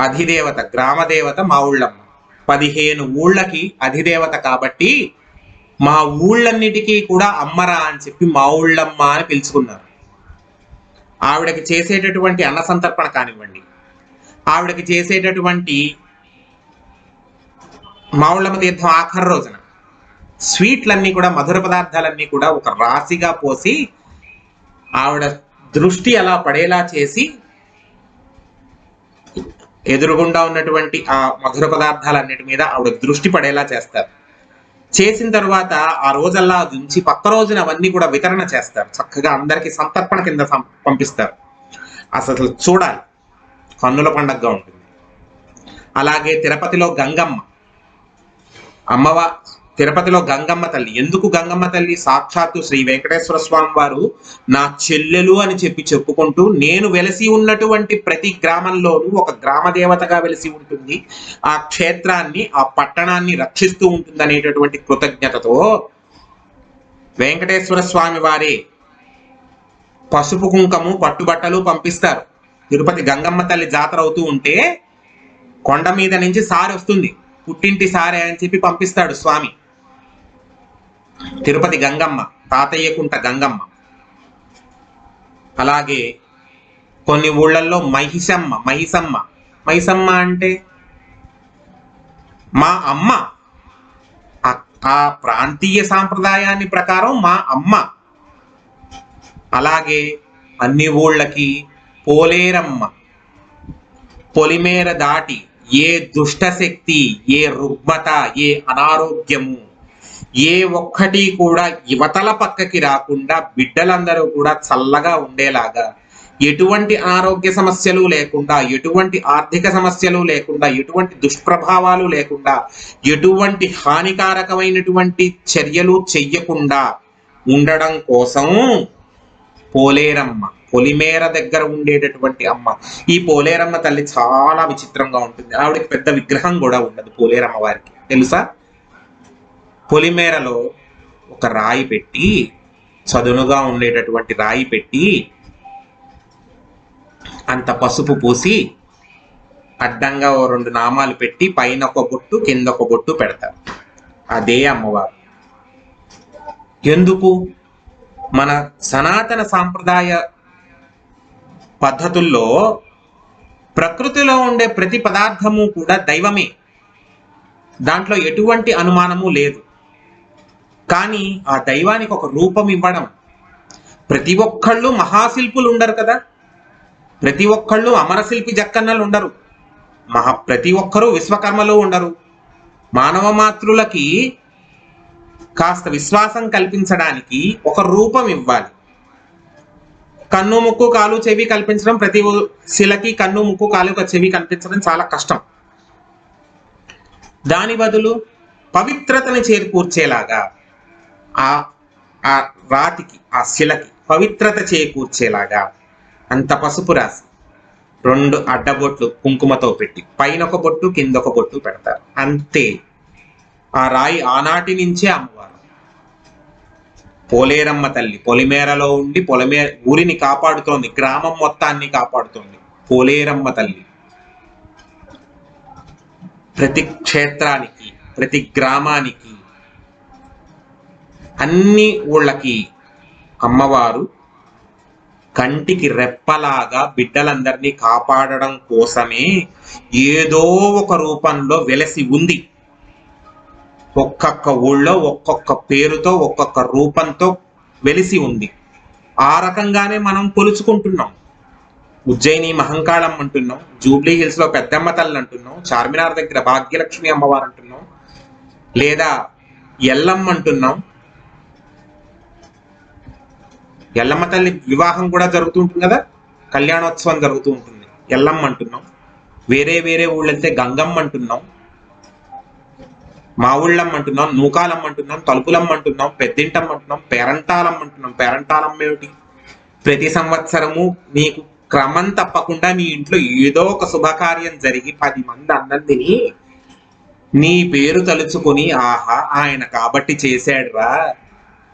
Speaker 1: అధిదేవత, గ్రామదేవత మావుళ్ళమ్మ. 15 ఊళ్ళకి అధిదేవత కాబట్టి మా ఊళ్ళన్నిటికీ కూడా అమ్మరా అని చెప్పి మావుళ్ళమ్మ అని పిలుచుకున్నారు. ఆవిడకి చేసేటటువంటి అన్న సంతర్పణ కానివ్వండి, ఆవిడకి చేసేటటువంటి మావుళ్ళమ్మ తీర్థం ఆఖరి రోజున స్వీట్లన్నీ కూడా, మధుర పదార్థాలన్నీ కూడా ఒక రాశిగా పోసి ఆవిడ దృష్టి అలా పడేలా చేసి ఎదురుగుండా ఉన్నటువంటి ఆ మధుర పదార్థాలన్నిటి మీద ఆవిడ దృష్టి పడేలా చేస్తారు. చేసిన తర్వాత ఆ రోజల్లా ఉంచి పక్క రోజున అవన్నీ కూడా వితరణ చేస్తారు. చక్కగా అందరికీ సంతర్పణ కింద పంపిస్తారు. అసలు చూడాలి, కన్నుల పండగగా ఉంటుంది. అలాగే తిరుపతిలో గంగమ్మ తిరుపతిలో గంగమ్మ తల్లి. ఎందుకు గంగమ్మ తల్లి? సాక్షాత్తు శ్రీ వెంకటేశ్వర స్వామి వారు నా చెల్లెలు అని చెప్పుకుంటూ, నేను వెలసి ఉన్నటువంటి ప్రతి గ్రామంలోనూ ఒక గ్రామ దేవతగా వెలిసి ఉంటుంది, ఆ క్షేత్రాన్ని, ఆ పట్టణాన్ని రక్షిస్తూ ఉంటుంది అనేటటువంటి కృతజ్ఞతతో వెంకటేశ్వర స్వామి వారే పసుపు కుంకము పట్టుబట్టలు పంపిస్తారు. తిరుపతి గంగమ్మ తల్లి జాతర అవుతూ ఉంటే కొండ మీద నుంచి సారి వస్తుంది, పుట్టింటి సారే అని చెప్పి పంపిస్తాడు స్వామి. తిరుపతి గంగమ్మ, తాతయ్యకుంట గంగమ్మ. అలాగే కొన్ని ఊళ్ళల్లో మహిసమ్మ అంటే మా అమ్మ. ఆ ప్రాంతీయ సాంప్రదాయాన్ని ప్రకారం మా అమ్మ. అలాగే అన్ని ఊళ్ళకి పోలేరమ్మ. పొలిమేర దాటి ఏ దుష్టశక్తి, ఏ రుగ్మత, ఏ అనారోగ్యము, ఏ ఒక్కటి కూడా యువతల పక్కకి రాకుండా బిడ్డలందరూ కూడా చల్లగా ఉండేలాగా, ఎటువంటి అనారోగ్య సమస్యలు లేకుండా, ఎటువంటి ఆర్థిక సమస్యలు లేకుండా, ఎటువంటి దుష్ప్రభావాలు లేకుండా, ఎటువంటి హానికారకమైనటువంటి చర్యలు చెయ్యకుండా ఉండడం కోసం పోలేరమ్మ, పొలిమేర దగ్గర ఉండేటటువంటి అమ్మ. ఈ పోలేరమ్మ తల్లి చాలా విచిత్రంగా ఉంటుంది. ఆవిడకి పెద్ద విగ్రహం కూడా ఉండదు పోలేరమ్మ వారికి, తెలుసా? పొలిమేరలో ఒక రాయి పెట్టి, చదునుగా ఉండేటటువంటి రాయి పెట్టి, అంత పసుపు పూసి, అడ్డంగా 2 నామాలు పెట్టి, పైన ఒక బొట్టు కింద ఒక బొట్టు పెడతారు. అదే అమ్మవారు. ఎందుకు? మన సనాతన సాంప్రదాయ పద్ధతుల్లో ప్రకృతిలో ఉండే ప్రతి పదార్థము కూడా దైవమే, దాంట్లో ఎటువంటి అనుమానము లేదు. కానీ ఆ దైవానికి ఒక రూపం ఇవ్వడం. ప్రతి ఒక్కళ్ళు మహాశిల్పులు ఉండరు కదా, ప్రతి ఒక్కళ్ళు అమరశిల్పి జక్కన్నలు ఉండరు, ప్రతి ఒక్కరూ విశ్వకర్మలు ఉండరు. మానవ మాతృలకి కాస్త విశ్వాసం కల్పించడానికి ఒక రూపం ఇవ్వాలి. కన్ను ముక్కు కాలు చెవి కల్పించడం, ప్రతి శిలకి కన్ను ముక్కు కాలు చెవి కల్పించడం చాలా కష్టం. దాని బదులు పవిత్రతని చేకూర్చేలాగా ఆ రాతికి, ఆ శిలకి పవిత్రత చేకూర్చేలాగా అంత పసుపు రాసి 2 అడ్డబొట్లు కుంకుమతో పెట్టి, పైన ఒక బొట్టు కింద ఒక బొట్టు పెడతారు, అంతే. ఆ రాయి ఆనాటి నుంచే అమ్మవారు. పోలేరమ్మ తల్లి పొలిమేరలో ఉండి ఊరిని కాపాడుతోంది, గ్రామం మొత్తాన్ని కాపాడుతోంది పోలేరమ్మ తల్లి. ప్రతి క్షేత్రానికి, ప్రతి గ్రామానికి, అన్ని ఊళ్ళకి అమ్మవారు కంటికి రెప్పలాగా బిడ్డలందరినీ కాపాడడం కోసమే ఏదో ఒక రూపంలో వెలసి ఉంది. ఒక్కొక్క ఊళ్ళో ఒక్కొక్క పేరుతో, ఒక్కొక్క రూపంతో వెలిసి ఉంది. ఆ రకంగానే మనం కొలుచుకుంటున్నాం. ఉజ్జయిని మహంకాళం అంటున్నాం, జూబ్లీ హిల్స్ లో పెద్దమ్మ తల్లి అంటున్నాం, చార్మినార్ దగ్గర భాగ్యలక్ష్మి అమ్మవారు అంటున్నాం, లేదా ఎల్లమ్మ అంటున్నాం. ఎల్లమ్మ తల్లి వివాహం కూడా జరుగుతూ ఉంటుంది కదా, కళ్యాణోత్సవం జరుగుతూ ఉంటుంది, ఎల్లమ్మ అంటున్నాం. వేరే వేరే ఊళ్ళైతే గంగమ్మ అంటున్నాం, మా ఊళ్ళమ్మ అంటున్నాం, నూకాలమ్మ అంటున్నాం, తలుపులమ్మ అంటున్నాం, పెద్దింటమ్మ అంటున్నాం, పేరంటాలమ్మ అంటున్నాం. పేరంటాలమ్మ ఏమిటి? ప్రతి సంవత్సరము మీకు క్రమం తప్పకుండా మీ ఇంట్లో ఏదో ఒక శుభకార్యం జరిగి 10 మంది అన్నం తిని నీ పేరు తలుచుకొని ఆహా ఆయన కాబట్టి చేశాడురా,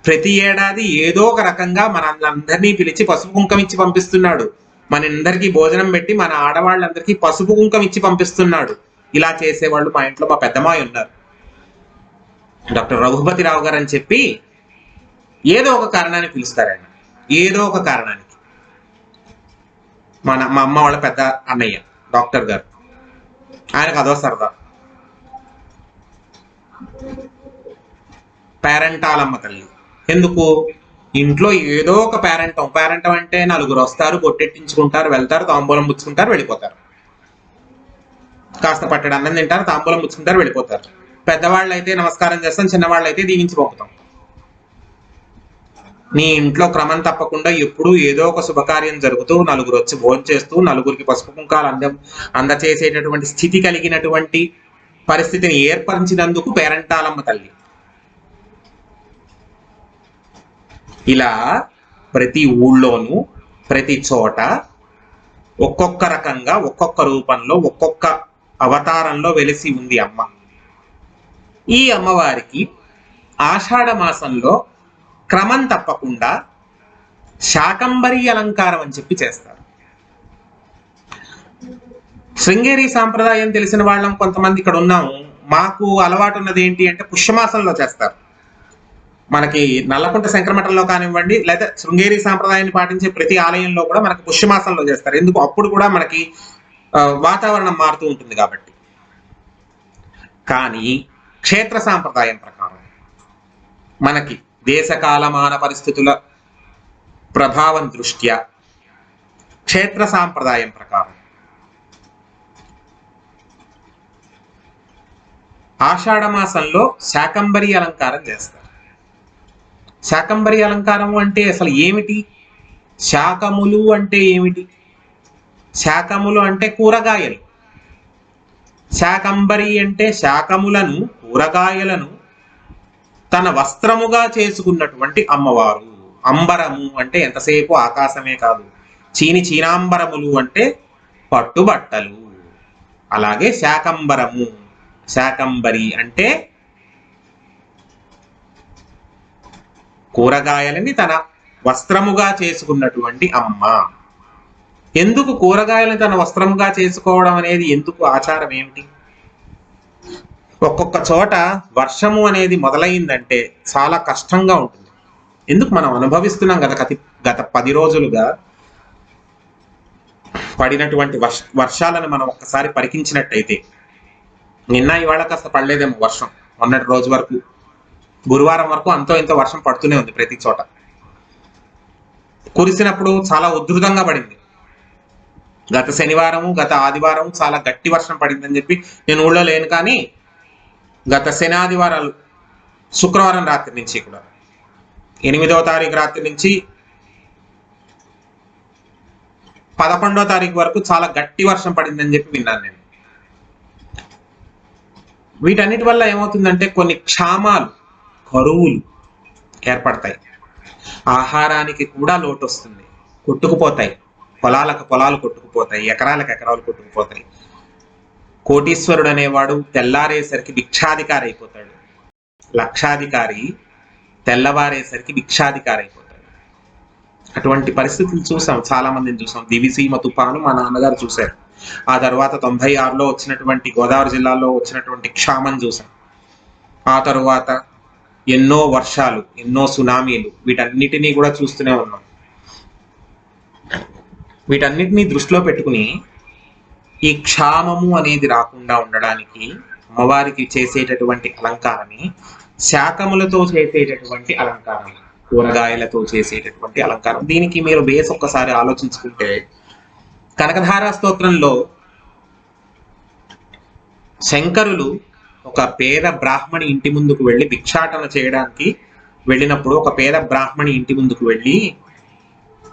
Speaker 1: ప్రతి ఏడాది ఏదో ఒక రకంగా మనందరినీ పిలిచి పసుపు కుంకం ఇచ్చి పంపిస్తున్నాడు. మనందరికీ భోజనం పెట్టి మన ఆడవాళ్ళందరికీ పసుపు కుంకం ఇచ్చి పంపిస్తున్నాడు. ఇలా చేసేవాళ్ళు మా ఇంట్లో మా పెద్దమ్మాయి ఉన్నారు, డాక్టర్ రఘుపతిరావు గారు అని చెప్పి. ఏదో ఒక కారణానికి పిలుస్తారు ఆయన, ఏదో ఒక కారణానికి. మా అమ్మ వాళ్ళ పెద్ద అన్నయ్య డాక్టర్ గారు, ఆయనకు అదో సరదా. పేరంటాలమ్మ తల్లి ఎందుకు? ఇంట్లో ఏదో ఒక పేరంటం అంటే నలుగురు వస్తారు, కొట్టెట్టించుకుంటారు, వెళ్తారు, తాంబూలం పుచ్చుకుంటారు, వెళ్ళిపోతారు. కాస్త పట్టడి అన్నం తింటారు, తాంబూలం పుచ్చుకుంటారు, వెళ్ళిపోతారు. పెద్దవాళ్ళు అయితే నమస్కారం చేస్తాం, చిన్నవాళ్ళు అయితే దీవించి పంపుతాం. నీ ఇంట్లో క్రమం తప్పకుండా ఎప్పుడు ఏదో ఒక శుభకార్యం జరుగుతూ నలుగురు వచ్చి భోజనం చేస్తూ నలుగురికి పసుపు కుంకాలు అందచేసేటటువంటి స్థితి కలిగినటువంటి పరిస్థితిని ఏర్పరిచినందుకు పేరంటాలమ్మ తల్లి. ఇలా ప్రతి ఊళ్ళోనూ ప్రతి చోట ఒక్కొక్క రకంగా ఒక్కొక్క రూపంలో ఒక్కొక్క అవతారంలో వెలిసి ఉంది అమ్మ. ఈ అమ్మవారికి ఆషాఢ మాసంలో క్రమం తప్పకుండా శాకంబరి అలంకారం అని చెప్పి చేస్తారు. శృంగేరి సాంప్రదాయం తెలిసిన వాళ్ళం కొంతమంది ఇక్కడ ఉన్నాము. మాకు అలవాటు ఉన్నది ఏంటి అంటే పుష్యమాసంలో చేస్తారు. మనకి నల్లకుంట శంకరమఠంలో కానివ్వండి, లేదా శృంగేరి సాంప్రదాయాన్ని పాటించే ప్రతి ఆలయంలో కూడా మనకి పుష్యమాసంలో చేస్తారు. ఎందుకు? అప్పుడు కూడా మనకి వాతావరణం మారుతూ ఉంటుంది కాబట్టి. కానీ క్షేత్ర సాంప్రదాయం ప్రకారం మనకి దేశకాలమాన పరిస్థితుల ప్రభావం దృష్ట్యా క్షేత్ర సాంప్రదాయం ప్రకారం ఆషాఢ మాసంలో శాకంబరి అలంకారం చేస్తారు. శాకంబరి అలంకారం అంటే అసలు ఏమిటి? శాకములు అంటే ఏమిటి? శాకములు అంటే కూరగాయలు. శాకంబరి అంటే శాకములను, కూరగాయలను తన వస్త్రముగా చేసుకున్నటువంటి అమ్మవారు. అంబరము అంటే ఎంతసేపు ఆకాశమే కాదు, చీనాంబరములు అంటే పట్టుబట్టలు. అలాగే శాకంబరము, శాకంబరి అంటే కూరగాయలని తన వస్త్రముగా చేసుకున్నటువంటి అమ్మ. ఎందుకు కూరగాయలను తన వస్త్రముగా చేసుకోవడం అనేది ఎందుకు ఆచారం ఏమిటి? ఒక్కొక్క చోట వర్షము అనేది మొదలైందంటే చాలా కష్టంగా ఉంటుంది. ఎందుకు? మనం అనుభవిస్తున్నాం కదా, గత 10 రోజులుగా పడినటువంటి వర్షాలను మనం ఒక్కసారి పరికించినట్టయితే, నిన్న ఇవాళ కాస్త పడలేదేమో వర్షం, మొన్నటి రోజు వరకు, గురువారం వరకు అంతో ఇంతో వర్షం పడుతూనే ఉంది ప్రతి చోట. కురిసినప్పుడు చాలా ఉధృతంగా పడింది. గత శనివారము, గత ఆదివారం చాలా గట్టి వర్షం పడిందని చెప్పి నేను ఊళ్ళో లేను, కానీ గత శని ఆదివారాలు, శుక్రవారం రాత్రి నుంచి కూడా 8వ తారీఖు రాత్రి నుంచి 11వ తారీఖు వరకు చాలా గట్టి వర్షం పడిందని చెప్పి విన్నాను నేను. వీటన్నిటి వల్ల ఏమవుతుందంటే కొన్ని క్షామాలు, కరువులు ఏర్పడతాయి. ఆహారానికి కూడా లోటు వస్తుంది, కొట్టుకుపోతాయి, పొలాలు కొట్టుకుపోతాయి, ఎకరాలకు ఎకరాలు కొట్టుకుపోతాయి. కోటీశ్వరుడు అనేవాడు తెల్లారేసరికి భిక్షాధికారి అయిపోతాడు, లక్షాధికారి తెల్లవారేసరికి భిక్షాధికారి అయిపోతాడు. అటువంటి పరిస్థితులు చూసాం, చాలా మందిని చూసాం. దివిసీమ తుఫాను మా నాన్నగారు చూశారు. ఆ తర్వాత 96లో వచ్చినటువంటి గోదావరి జిల్లాలో వచ్చినటువంటి క్షామం చూసాం. ఆ తరువాత ఎన్నో వర్షాలు, ఎన్నో సునామీలు, వీటన్నిటినీ కూడా చూస్తూనే ఉన్నాం. వీటన్నిటినీ దృష్టిలో పెట్టుకుని ఈ క్షామము అనేది రాకుండా ఉండడానికి అమ్మవారికి చేసేటటువంటి అలంకారమే శాకములతో చేసేటటువంటి అలంకారం. కూరగాయలతో చేసేటటువంటి అలంకారం. దీనికి మీరు బేస్ ఒక్కసారి ఆలోచించుకుంటే కనకధారా స్తోత్రంలో శంకరులు ఒక పేద బ్రాహ్మణి ఇంటి ముందుకు వెళ్ళి భిక్షాటన చేయడానికి వెళ్ళినప్పుడు ఒక పేద బ్రాహ్మణి ఇంటి ముందుకు వెళ్ళి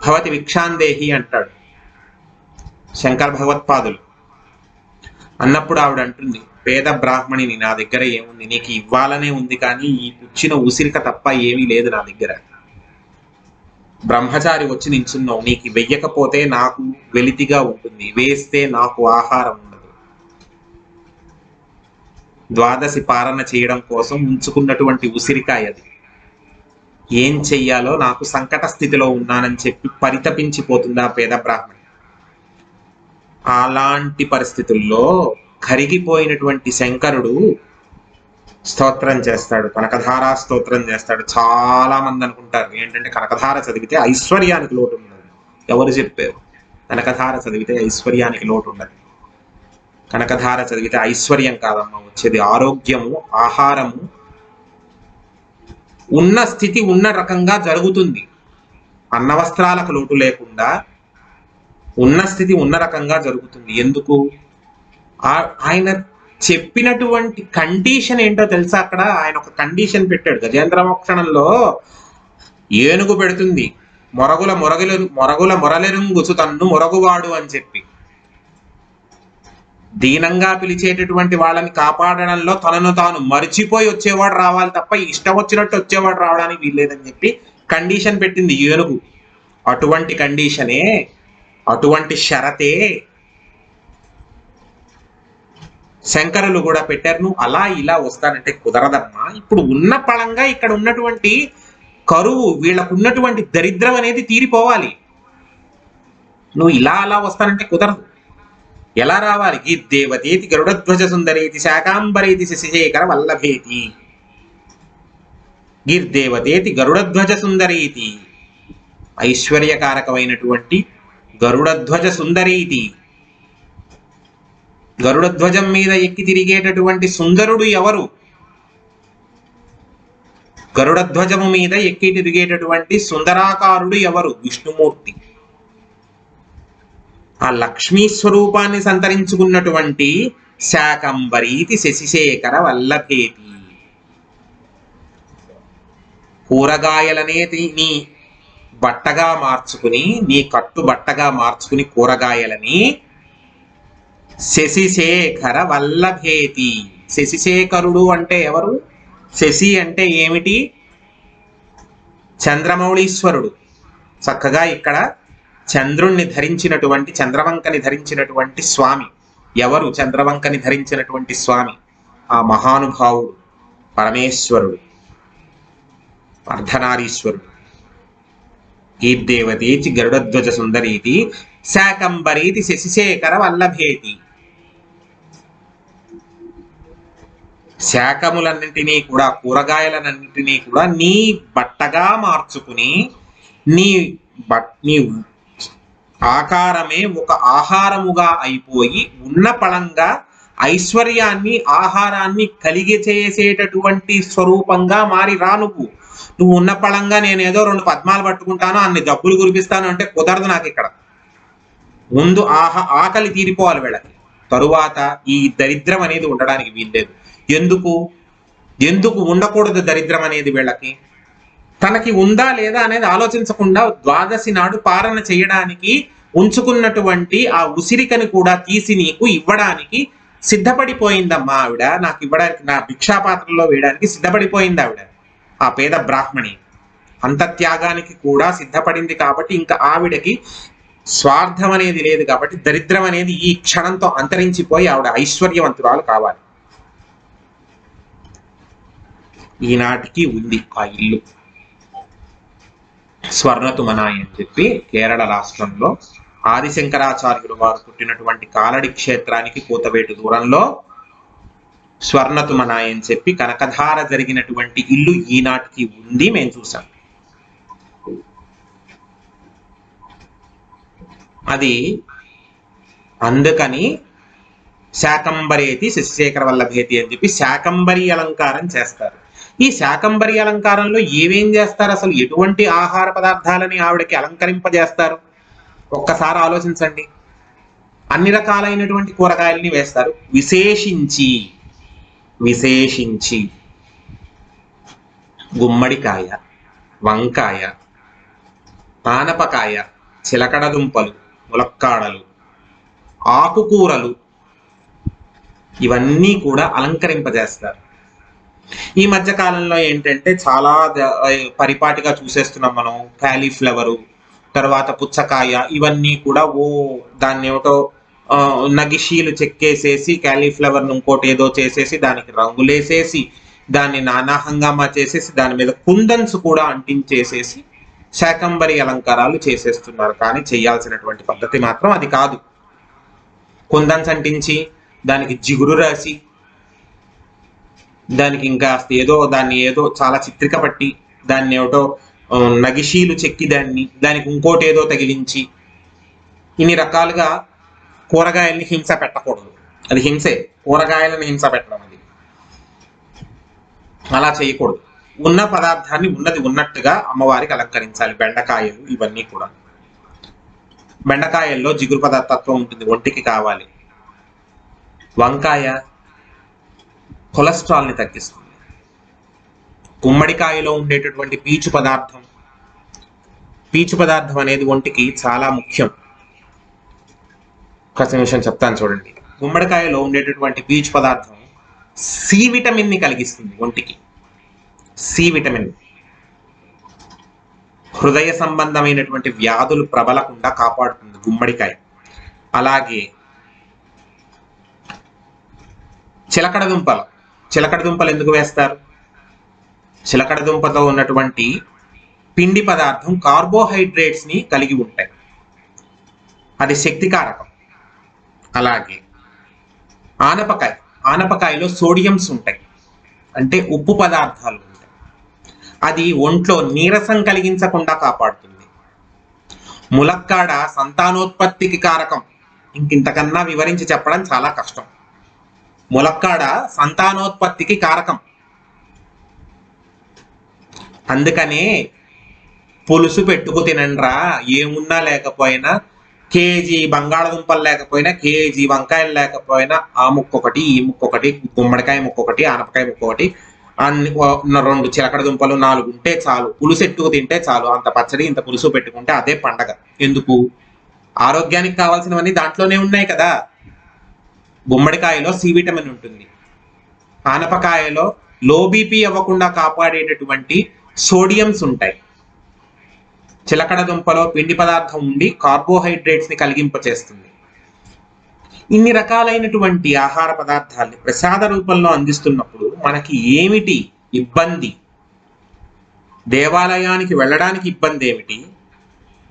Speaker 1: భవతి భిక్షాందేహి అంటాడు శంకర భగవత్పాదులు. అన్నప్పుడు ఆవిడ అంటుంది, పేద బ్రాహ్మణిని, నా దగ్గర ఏముంది, నీకు ఇవ్వాలనే ఉంది కానీ ఈ పుచ్చిన ఉసిరిక తప్ప ఏమీ లేదు నా దగ్గర. బ్రహ్మచారి వచ్చి నించున్నావు, నీకు వెయ్యకపోతే నాకు వెలితిగా ఉంటుంది, వేస్తే నాకు ఆహారం ఉండదు. ద్వాదశి పాలన చేయడం కోసం ఉంచుకున్నటువంటి ఉసిరికాయ అది. ఏం చెయ్యాలో నాకు సంకట స్థితిలో ఉన్నానని చెప్పి పరితపించిపోతుంది ఆ పేద బ్రాహ్మణి. అలాంటి పరిస్థితుల్లో కరిగిపోయినటువంటి శంకరుడు స్తోత్రం చేస్తాడు, కనకధారా స్తోత్రం చేస్తాడు. చాలా మంది అనుకుంటారు ఏంటంటే కనకధార చదివితే ఐశ్వర్యానికి లోటు ఉండదు. ఎవరు చెప్పారు? కనకధార చదివితే ఐశ్వర్యానికి లోటు ఉండదు. కనకధార చదివితే ఐశ్వర్యం కాదమ్మా వచ్చేది, ఆరోగ్యము, ఆహారము, ఉన్న స్థితి ఉన్న రకంగా జరుగుతుంది. అన్న వస్త్రాలకు లోటు లేకుండా ఉన్న స్థితి ఉన్న రకంగా జరుగుతుంది. ఎందుకు? ఆయన చెప్పినటువంటి కండిషన్ ఏంటో తెలుసా? అక్కడ ఆయన ఒక కండిషన్ పెట్టాడు. గజేంద్ర మోక్షణంలో ఏనుగు పెడుతుంది, మొరగుల మొరలెరుంగుచు తన్ను మొరగువాడు అని చెప్పి. దీనంగా పిలిచేటటువంటి వాళ్ళని కాపాడడంలో తనను తాను మరిచిపోయి వచ్చేవాడు రావాలి తప్ప ఇష్టం వచ్చినట్టు వచ్చేవాడు రావడానికి వీల్లేదని చెప్పి కండిషన్ పెట్టింది ఏనుగు. అటువంటి కండిషనే, అటువంటి షరతే శంకరులు కూడా పెట్టారు. నువ్వు అలా ఇలా వస్తానంటే కుదరదమ్మా. ఇప్పుడు ఉన్న పళంగా ఇక్కడ ఉన్నటువంటి కరువు, వీళ్ళకు ఉన్నటువంటి దరిద్రం అనేది తీరిపోవాలి. నువ్వు ఇలా అలా వస్తానంటే కుదరదు. ఎలా రావాలి? గిర్దేవతేతి గరుడధ్వజ సుందరేతి శాకాంబరేతి శశిశేఖర వల్లభేతి. గిర్దేవతేతి గరుడధ్వజ సుందరేతి, ఐశ్వర్యకారకమైనటువంటి గరుడధ్వజ సుందరేతి. గరుడధ్వజం మీద ఎక్కి తిరిగేటటువంటి సుందరుడు ఎవరు? గరుడధ్వజము మీద ఎక్కి తిరిగేటటువంటి సుందరాకారుడు ఎవరు? విష్ణుమూర్తి. ఆ లక్ష్మీ స్వరూపాన్ని సంతరించుకున్నటువంటి శాకంబరీతి శశిశేఖర వల్లభేతి. కూరగాయలనేది నీ బట్టగా మార్చుకుని, నీ కట్టు బట్టగా మార్చుకుని కూరగాయలని శశిశేఖర వల్లభేతి. శశిశేఖరుడు అంటే ఎవరు? శశి అంటే ఏమిటి? చంద్రమౌళీశ్వరుడు. చక్కగా ఇక్కడ చంద్రుణ్ణి ధరించినటువంటి, చంద్రవంకని ధరించినటువంటి స్వామి ఎవరు? చంద్రవంకని ధరించినటువంటి స్వామి ఆ మహానుభావుడు పరమేశ్వరుడు, అర్ధనారీశ్వరుడు. గీర్దేవతేచి గరుడధ్వజ సుందరీతి శాకంబరీతి శశిశేఖర వల్లభేతి. శాకములన్నింటినీ కూడా, కూరగాయలన్నింటినీ కూడా నీ బట్టగా మార్చుకుని, నీ ఆకారమే ఒక ఆహారముగా అయిపోయి ఉన్న పళంగా ఐశ్వర్యాన్ని, ఆహారాన్ని కలిగి చేసేటటువంటి స్వరూపంగా మారి రా. నువ్వు ఉన్న పళంగా నేను ఏదో 2 పద్మాలు పట్టుకుంటాను, అన్ని డబ్బులు కురిపిస్తాను అంటే కుదరదు. నాకు ఇక్కడ ముందు ఆకలి తీరిపోవాలి వీళ్ళకి, తరువాత ఈ దరిద్రం అనేది ఉండడానికి వీల్లేదు. ఎందుకు ఉండకూడదు దరిద్రం అనేది వీళ్ళకి? తనకి ఉందా లేదా అనేది ఆలోచించకుండా ద్వాదశి నాడు పాలన చేయడానికి ఉంచుకున్నటువంటి ఆ ఉసిరికని కూడా తీసి నీకు ఇవ్వడానికి సిద్ధపడిపోయిందమ్మా ఆవిడ. నాకు ఇవ్వడానికి, నా భిక్షాపాత్రలో వేయడానికి సిద్ధపడిపోయింది ఆవిడ, ఆ పేద బ్రాహ్మణి. అంత త్యాగానికి కూడా సిద్ధపడింది కాబట్టి ఇంకా ఆవిడకి స్వార్థం అనేది లేదు కాబట్టి దరిద్రం అనేది ఈ క్షణంతో అంతరించిపోయి ఆవిడ ఐశ్వర్యవంతురాలు కావాలి. ఈనాటికి ఉంది ఆ ఇల్లు. స్వర్ణతుమనాయి అని చెప్పి కేరళ రాష్ట్రంలో ఆదిశంకరాచార్యులు వారు పుట్టినటువంటి కాలడి క్షేత్రానికి కూతవేటు దూరంలో స్వర్ణతుమనాయి అని చెప్పి కనకధార జరిగినటువంటి ఇల్లు ఈనాటికి ఉంది. మేము చూసాం. అది అందుకని శాకంబరేతి శశిశేఖర వల్లభేతి అని చెప్పి శాకంబరి అలంకారం చేస్తారు. ఈ శాకంబరి అలంకారంలో ఏమేం చేస్తారు, అసలు ఎటువంటి ఆహార పదార్థాలని ఆవిడకి అలంకరింపజేస్తారు ఒక్కసారి ఆలోచించండి. అన్ని రకాలైనటువంటి కూరగాయలని వేస్తారు. విశేషించి గుమ్మడికాయ, వంకాయ, ఆనపకాయ, చిలకడ దుంపలు, ములక్కాడలు, ఆకుకూరలు ఇవన్నీ కూడా అలంకరింపజేస్తారు. ఈ మధ్య కాలంలో ఏంటంటే చాలా పరిపాటిగా చూసేస్తున్నాం మనం. క్యాలీఫ్లవరు, తర్వాత పుచ్చకాయ, ఇవన్నీ కూడా దాన్ని ఏమిటో నగిషీలు చెక్కేసేసి క్యాలీఫ్లవర్ను ఇంకోటి ఏదో చేసేసి దానికి రంగులేసేసి దాన్ని నానా హంగామా చేసేసి దాని మీద కుందన్స్ కూడా అంటించేసేసి శాకంబరి అలంకారాలు చేసేస్తున్నారు. కానీ చేయాల్సినటువంటి పద్ధతి మాత్రం అది కాదు. కుందన్స్ అంటించి దానికి జిగురు రాసి దానికి ఇంకా దాన్ని ఏదో చాలా చిత్రిక పట్టి దాన్ని ఏమిటో నగిషీలు చెక్కి దానికి ఇంకోటి ఏదో తగిలించి ఇన్ని రకాలుగా కూరగాయల్ని హింస పెట్టకూడదు. అది హింసే, కూరగాయలను హింస పెట్టడం. అది అలా చేయకూడదు. ఉన్న పదార్థాన్ని ఉన్నది ఉన్నట్టుగా అమ్మవారికి అలంకరించాలి. బెండకాయలు ఇవన్నీ కూడా, బెండకాయల్లో జిగురు పదార్థత్వం ఉంటుంది, ఒంటికి కావాలి. వంకాయ కొలెస్ట్రాల్ని తగ్గిస్తుంది. గుమ్మడికాయలో ఉండేటటువంటి పీచు పదార్థం అనేది ఒంటికి చాలా ముఖ్యం. ఒక నిమిషం చెప్తాను చూడండి. గుమ్మడికాయలో ఉండేటటువంటి పీచు పదార్థం సి విటమిన్ని కలిగిస్తుంది ఒంటికి. సి విటమిన్ హృదయ సంబంధమైనటువంటి వ్యాధులు ప్రబలకుండా కాపాడుతుంది గుమ్మడికాయ. అలాగే చిలకడ దుంపలు ఎందుకు వేస్తారు? చిలకడ దుంపతో ఉన్నటువంటి పిండి పదార్థం కార్బోహైడ్రేట్స్ ని కలిగి ఉంటాయి, అది శక్తికారకం. అలాగే ఆనపకాయలో సోడియంస్ ఉంటాయి, అంటే ఉప్పు పదార్థాలు ఉంటాయి, అది ఒంట్లో నీరసం కలిగించకుండా కాపాడుతుంది. ములక్కాడ సంతానోత్పత్తికి కారకం. ఇంతకన్నా వివరించి చెప్పడం చాలా కష్టం. ములక్కాడ సంతానోత్పత్తికి కారకం. అందుకనే పులుసు పెట్టుకు తినండ్రా, ఏమున్నా లేకపోయినా, కేజీ బంగాళదుంపలు లేకపోయినా, కేజీ వంకాయలు లేకపోయినా, ఆ ముక్కొకటి ఈ ముక్కొకటి, గుమ్మడికాయ ముక్కొకటి, ఆనపకాయ ముక్కొకటి, అన్ని 2 చిలకడ దుంపలు 4 ఉంటే చాలు, పులుసు ఎట్టుకు తింటే చాలు. అంత పచ్చడి ఇంత పులుసు పెట్టుకుంటే అదే పండగ. ఎందుకు? ఆరోగ్యానికి కావాల్సినవన్నీ దాంట్లోనే ఉన్నాయి కదా. గుమ్మడికాయలో సి విటమిన్ ఉంటుంది, ఆనపకాయలో లో బీపీ అవ్వకుండా కాపాడేటటువంటి సోడియంస్ ఉంటాయి, చిలకడ దుంపలో పిండి పదార్థం ఉండి కార్బోహైడ్రేట్స్ ని కలిగింపచేస్తుంది. ఇన్ని రకాలైనటువంటి ఆహార పదార్థాలని ప్రసాద రూపంలో అందిస్తున్నప్పుడు మనకి ఏమిటి ఇబ్బంది? దేవాలయానికి వెళ్ళడానికి ఇబ్బంది ఏమిటి?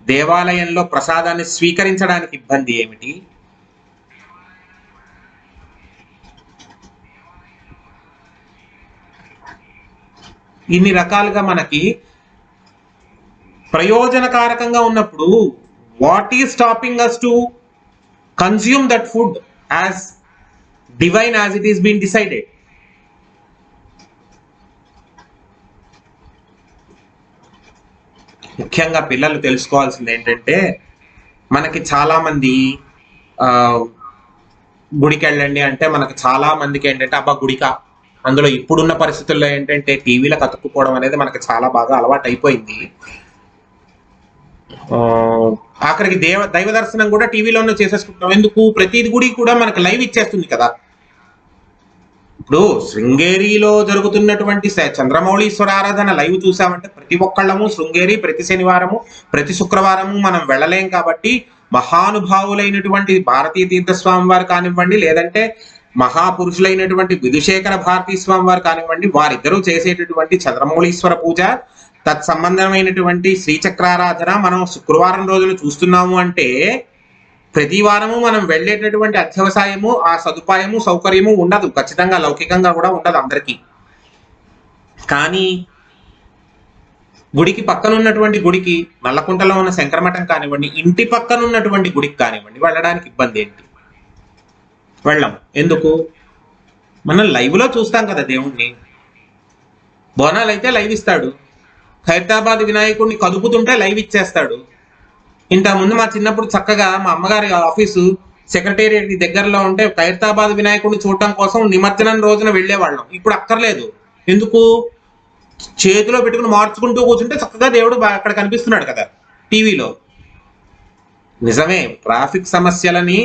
Speaker 1: దేవాలయంలో ప్రసాదాన్ని స్వీకరించడానికి ఇబ్బంది ఏమిటి? ఇన్ని రకాలుగా మనకి ప్రయోజనకారకంగా ఉన్నప్పుడు what is stopping us to consume that food as divine as it is been decided? ముఖ్యంగా పిల్లలు తెలుసుకోవాల్సింది ఏంటంటే, మనకి చాలా మంది గుడికి వెళ్ళండి అంటే మనకి చాలా మందికి ఏంటంటే అబ్బా గుడికా, అందులో ఇప్పుడున్న పరిస్థితుల్లో ఏంటంటే టీవీలకు అతుక్కుపోవడం అనేది మనకి చాలా బాగా అలవాటు అయిపోయింది. ఆఖరికి దైవ దర్శనం కూడా టీవీలోనే చేసేసుకుంటున్నాం. ఎందుకు? ప్రతి గుడి కూడా మనకు లైవ్ ఇచ్చేస్తుంది కదా. ఇప్పుడు శృంగేరిలో జరుగుతున్నటువంటి చంద్రమౌళీశ్వర ఆరాధన లైవ్ చూసామంటే ప్రతి ఒక్కళ్ళము శృంగేరి ప్రతి శనివారము ప్రతి శుక్రవారము మనం వెళ్ళలేం కాబట్టి మహానుభావులైనటువంటి భారతీ తీర్థస్వామి వారు కానివ్వండి, లేదంటే మహాపురుషులైనటువంటి విధుశేఖర భారతీ స్వామి వారు కానివ్వండి, వారిద్దరూ చేసేటటువంటి చంద్రమౌళీశ్వర పూజ, తత్సంబంధమైనటువంటి శ్రీచక్రారాధన మనం శుక్రవారం రోజులు చూస్తున్నాము అంటే ప్రతి వారము మనం వెళ్ళేటటువంటి అత్యవసాయము, ఆ సదుపాయము, సౌకర్యము ఉండదు. ఖచ్చితంగా లౌకికంగా కూడా ఉండదు అందరికీ. కానీ గుడికి పక్కనున్నటువంటి గుడికి, నల్లకుంటలో ఉన్న శంకరమఠం కానివ్వండి, ఇంటి పక్కనున్నటువంటి గుడికి కానివ్వండి, వెళ్ళడానికి ఇబ్బంది ఏంటి? వెళ్ళము. ఎందుకు? మనం లైవ్లో చూస్తాం కదా దేవుణ్ణి. బోనాలు అయితే లైవ్ ఇస్తాడు, ఖైరతాబాద్ వినాయకుడిని కదుపుతుంటే లైవ్ ఇచ్చేస్తాడు. ఇంతకుముందు మా చిన్నప్పుడు చక్కగా మా అమ్మగారి ఆఫీసు సెక్రటేరియట్ దగ్గరలో ఉంటే ఖైరతాబాద్ వినాయకుడిని చూడటం కోసం నిమజ్జనం రోజున వెళ్ళేవాళ్ళం. ఇప్పుడు అక్కర్లేదు. ఎందుకు? చేతిలో పెట్టుకుని మార్చుకుంటూ కూర్చుంటే చక్కగా దేవుడు అక్కడ కనిపిస్తున్నాడు కదా టీవీలో. నిజమే, ట్రాఫిక్ సమస్యలని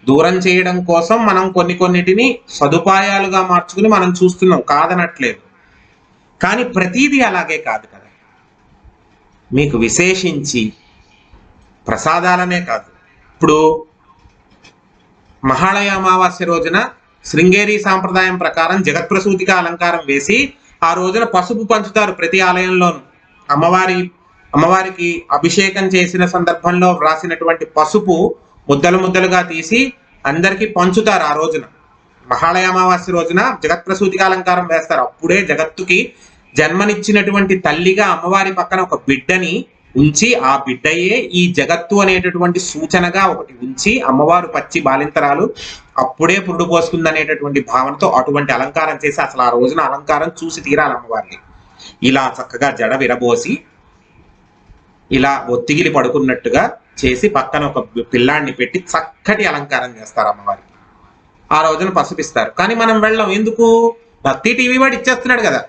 Speaker 1: దూరం చేయడం కోసం మనం కొన్నిటిని సదుపాయాలుగా మార్చుకుని మనం చూస్తున్నాం, కాదనట్లేదు. కానీ ప్రతీది అలాగే కాదు కదా. మీకు విశేషించి ప్రసాదాలనే కాదు, ఇప్పుడు మహాళయ అమావాస్య రోజున శృంగేరి సాంప్రదాయం ప్రకారం జగత్ప్రసూతిగా అలంకారం వేసి ఆ రోజున పసుపు పంచుతారు ప్రతి ఆలయంలోనూ. అమ్మవారికి అభిషేకం చేసిన సందర్భంలో వ్రాసినటువంటి పసుపు ముద్దలు ముద్దలుగా తీసి అందరికీ పంచుతారు. ఆ రోజున మహాళయ అమావాస్య రోజున జగత్ప్రసూతిగా అలంకారం వేస్తారు. అప్పుడే జగత్తుకి జన్మనిచ్చినటువంటి తల్లిగా అమ్మవారి పక్కన ఒక బిడ్డని ఉంచి, ఆ బిడ్డయే ఈ జగత్తు అనేటటువంటి సూచనగా ఒకటి ఉంచి, అమ్మవారు పచ్చి బాలింతరాలు అప్పుడే పురుడు పోసుకుంది అనేటటువంటి భావనతో అటువంటి అలంకారం చేసి అసలు ఆ రోజున అలంకారం చూసి తీరాలి అమ్మవారిని. ఇలా చక్కగా జడ విరబోసి ఇలా ఒత్తిగిలి పడుకున్నట్టుగా చేసి పక్కన ఒక పిల్లాడిని పెట్టి చక్కటి అలంకారం చేస్తారు అమ్మవారికి. ఆ రోజున పసుపిస్తారు. కానీ మనం వెళ్ళం. ఎందుకు? భక్తి టీవీ వాడు ఇచ్చేస్తున్నాడు కదా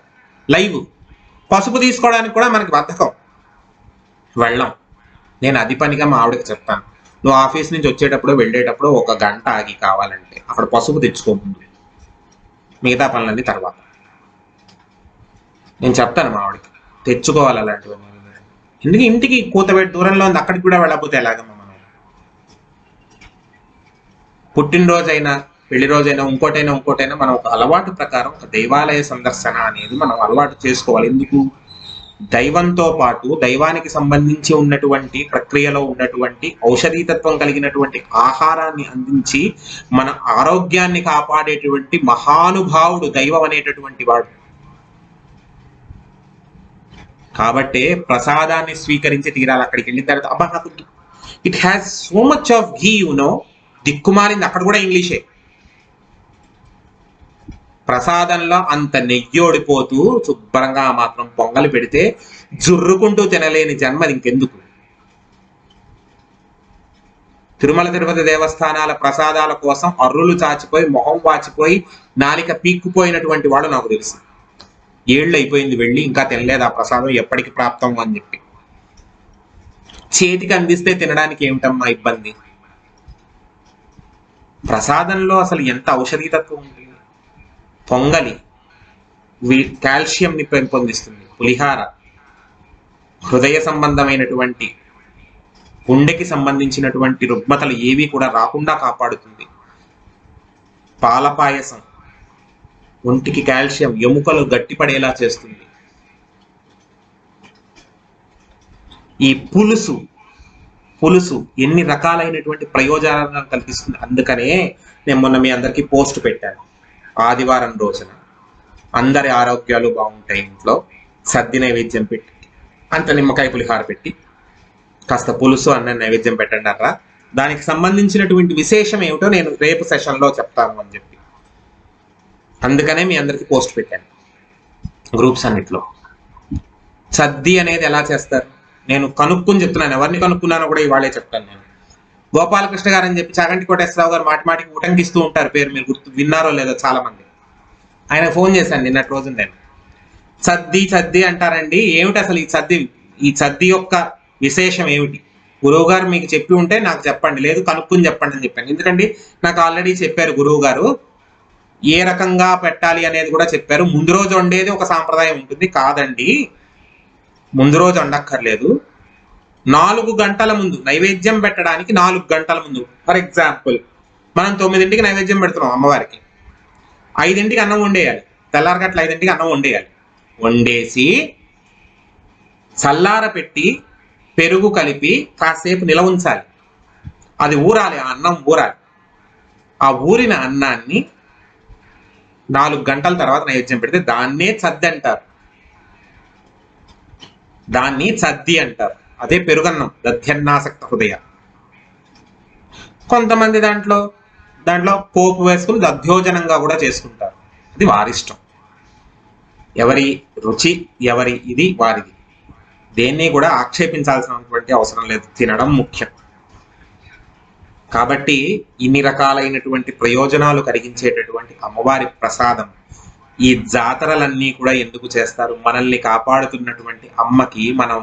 Speaker 1: లైవ్. పసుపు తీసుకోవడానికి కూడా మనకి బద్ధకం, వెళ్ళం. నేను అది పనిగా మా ఆవిడకి చెప్తాను, నువ్వు ఆఫీస్ నుంచి వచ్చేటప్పుడు వెళ్ళేటప్పుడు 1 గంట ఆగి కావాలంటే అక్కడ పసుపు తెచ్చుకోముందు, మిగతా పనులన్నీ తర్వాత. నేను చెప్తాను మా ఆవిడకి తెచ్చుకోవాలి అలాంటివన్నీ. ఎందుకు? ఇంటికి కూతబెట్టి దూరంలో ఉంది, అక్కడికి కూడా వెళ్ళకపోతే ఎలాగమ్మా మనం? పుట్టినరోజైనా పెళ్లి రోజైనా ఇంకోటైనా మనం ఒక అలవాటు ప్రకారం ఒక దేవాలయ సందర్శన అనేది మనం అలవాటు చేసుకోవాలి. ఎందుకు? దైవంతో పాటు దైవానికి సంబంధించి ఉన్నటువంటి ప్రక్రియలో ఉన్నటువంటి ఔషధీతత్వం కలిగినటువంటి ఆహారాన్ని అందించి మన ఆరోగ్యాన్ని కాపాడేటువంటి మహానుభావుడు దైవం అనేటటువంటి వాడు. కాబట్టే ప్రసాదాన్ని స్వీకరించి తీరాలి. అక్కడికి వెళ్ళిన తర్వాత అబ్బా నాకు it has so much of ghee, దిక్కుమారింది. అక్కడ కూడా ఇంగ్లీషే. ప్రసాదంలో అంత నెయ్యి ఓడిపోతూ శుభ్రంగా మాత్రం పొంగలి పెడితే జుర్రుకుంటూ తినలేని జన్మ ఇంకెందుకు? తిరుమల తిరుపతి దేవస్థానాల ప్రసాదాల కోసం అర్రులు చాచిపోయి మొహం వాచిపోయి నాలిక పీక్కుపోయినటువంటి వాడు నాకు తెలుసు. ఏళ్ళు అయిపోయింది వెళ్ళి, ఇంకా తినలేదు ఆ ప్రసాదం, ఎప్పటికి ప్రాప్తం అని చెప్పి. చేతికి అందిస్తే తినడానికి ఏమిటమ్మా ఇబ్బంది? ప్రసాదంలో అసలు ఎంత ఔషధీతత్వం ఉంటుంది. పొంగలి కాల్షియంని పెంపొందిస్తుంది. పులిహార హృదయ సంబంధమైనటువంటి గుండెకి సంబంధించినటువంటి రుగ్మతలు ఏవి కూడా రాకుండా కాపాడుతుంది. పాలపాయసం ఒంటికి కాల్షియం, ఎముకలు గట్టిపడేలా చేస్తుంది. ఈ పులుసు ఎన్ని రకాలైనటువంటి ప్రయోజనాలను కల్పిస్తుంది. అందుకనే నేను మొన్న మీ అందరికీ పోస్ట్ పెట్టాను. ఆదివారం రోజున అందరి ఆరోగ్యాలు బాగుంటాయి, ఇంట్లో సద్ది నైవేద్యం పెట్టి అంత నిమ్మకాయ పులిహార పెట్టి కాస్త పులుసు అన్న నైవేద్యం పెట్టండి అర్రా. దానికి సంబంధించినటువంటి విశేషం ఏమిటో నేను రేపు సెషన్లో చెప్తాను అని చెప్పి అందుకనే మీ అందరికి పోస్ట్ పెట్టాను గ్రూప్స్ అన్నిట్లో. సద్ది అనేది ఎలా చేస్తారు నేను కనుక్కుని చెప్తున్నాను. ఎవరిని కనుక్కున్నానో కూడా ఇవాళే చెప్తాను. నేను గోపాలకృష్ణ గారు అని చెప్పి చాగంటి కోటేశ్వరరావు గారు మాటిమాటికి ఉటంకిస్తూ ఉంటారు, పేరు మీరు విన్నారో లేదో చాలా మంది. ఆయన ఫోన్ చేశాను నిన్నటి రోజు. నేను సద్ది అంటారండి, ఏమిటి అసలు ఈ సద్ది యొక్క విశేషం ఏమిటి? గురువు గారు మీకు చెప్పి ఉంటే నాకు చెప్పండి, లేదు కనుక్కుని చెప్పండి అని చెప్పాను. ఎందుకంటే నాకు ఆల్రెడీ చెప్పారు గురువు గారు, ఏ రకంగా పెట్టాలి అనేది కూడా చెప్పారు. ముందు రోజు వండేది ఒక సాంప్రదాయం ఉంటుంది. కాదండి, ముందు రోజు వండక్కర్లేదు, 4 గంటల ముందు నైవేద్యం పెట్టడానికి 4 గంటల ముందు. ఫర్ ఎగ్జాంపుల్ మనం 9ంటికి నైవేద్యం పెడుతున్నాం అమ్మవారికి, 5ంటికి అన్నం వండేయాలి. తెల్లారగట్ల 5ంటికి అన్నం వండేయాలి. వండేసి చల్లార పెట్టి పెరుగు కలిపి కాసేపు నిల ఉంచాలి. అది ఊరాలి, ఆ అన్నం ఊరాలి. ఆ ఊరిన అన్నాన్ని 4 గంటల తర్వాత నైవేద్యం పెడితే దాన్నే సద్ది అంటారు. దాన్ని సద్ది అంటారు. అదే పెరుగన్నం, దధ్యన్నాసక్త హృదయ. కొంతమంది దాంట్లో పోపు వేసుకుని దధ్యోజనంగా కూడా చేసుకుంటారు, అది వారిష్టం. ఎవరి రుచి ఎవరి ఇది వారిది. దేన్ని కూడా ఆక్షేపించాల్సినటువంటి అవసరం లేదు, తినడం ముఖ్యం. కాబట్టి ఇన్ని రకాలైనటువంటి ప్రయోజనాలు కలిగించేటటువంటి అమ్మవారి ప్రసాదం. ఈ జాతరలన్నీ కూడా ఎందుకు చేస్తారు? మనల్ని కాపాడుతున్నటువంటి అమ్మకి మనం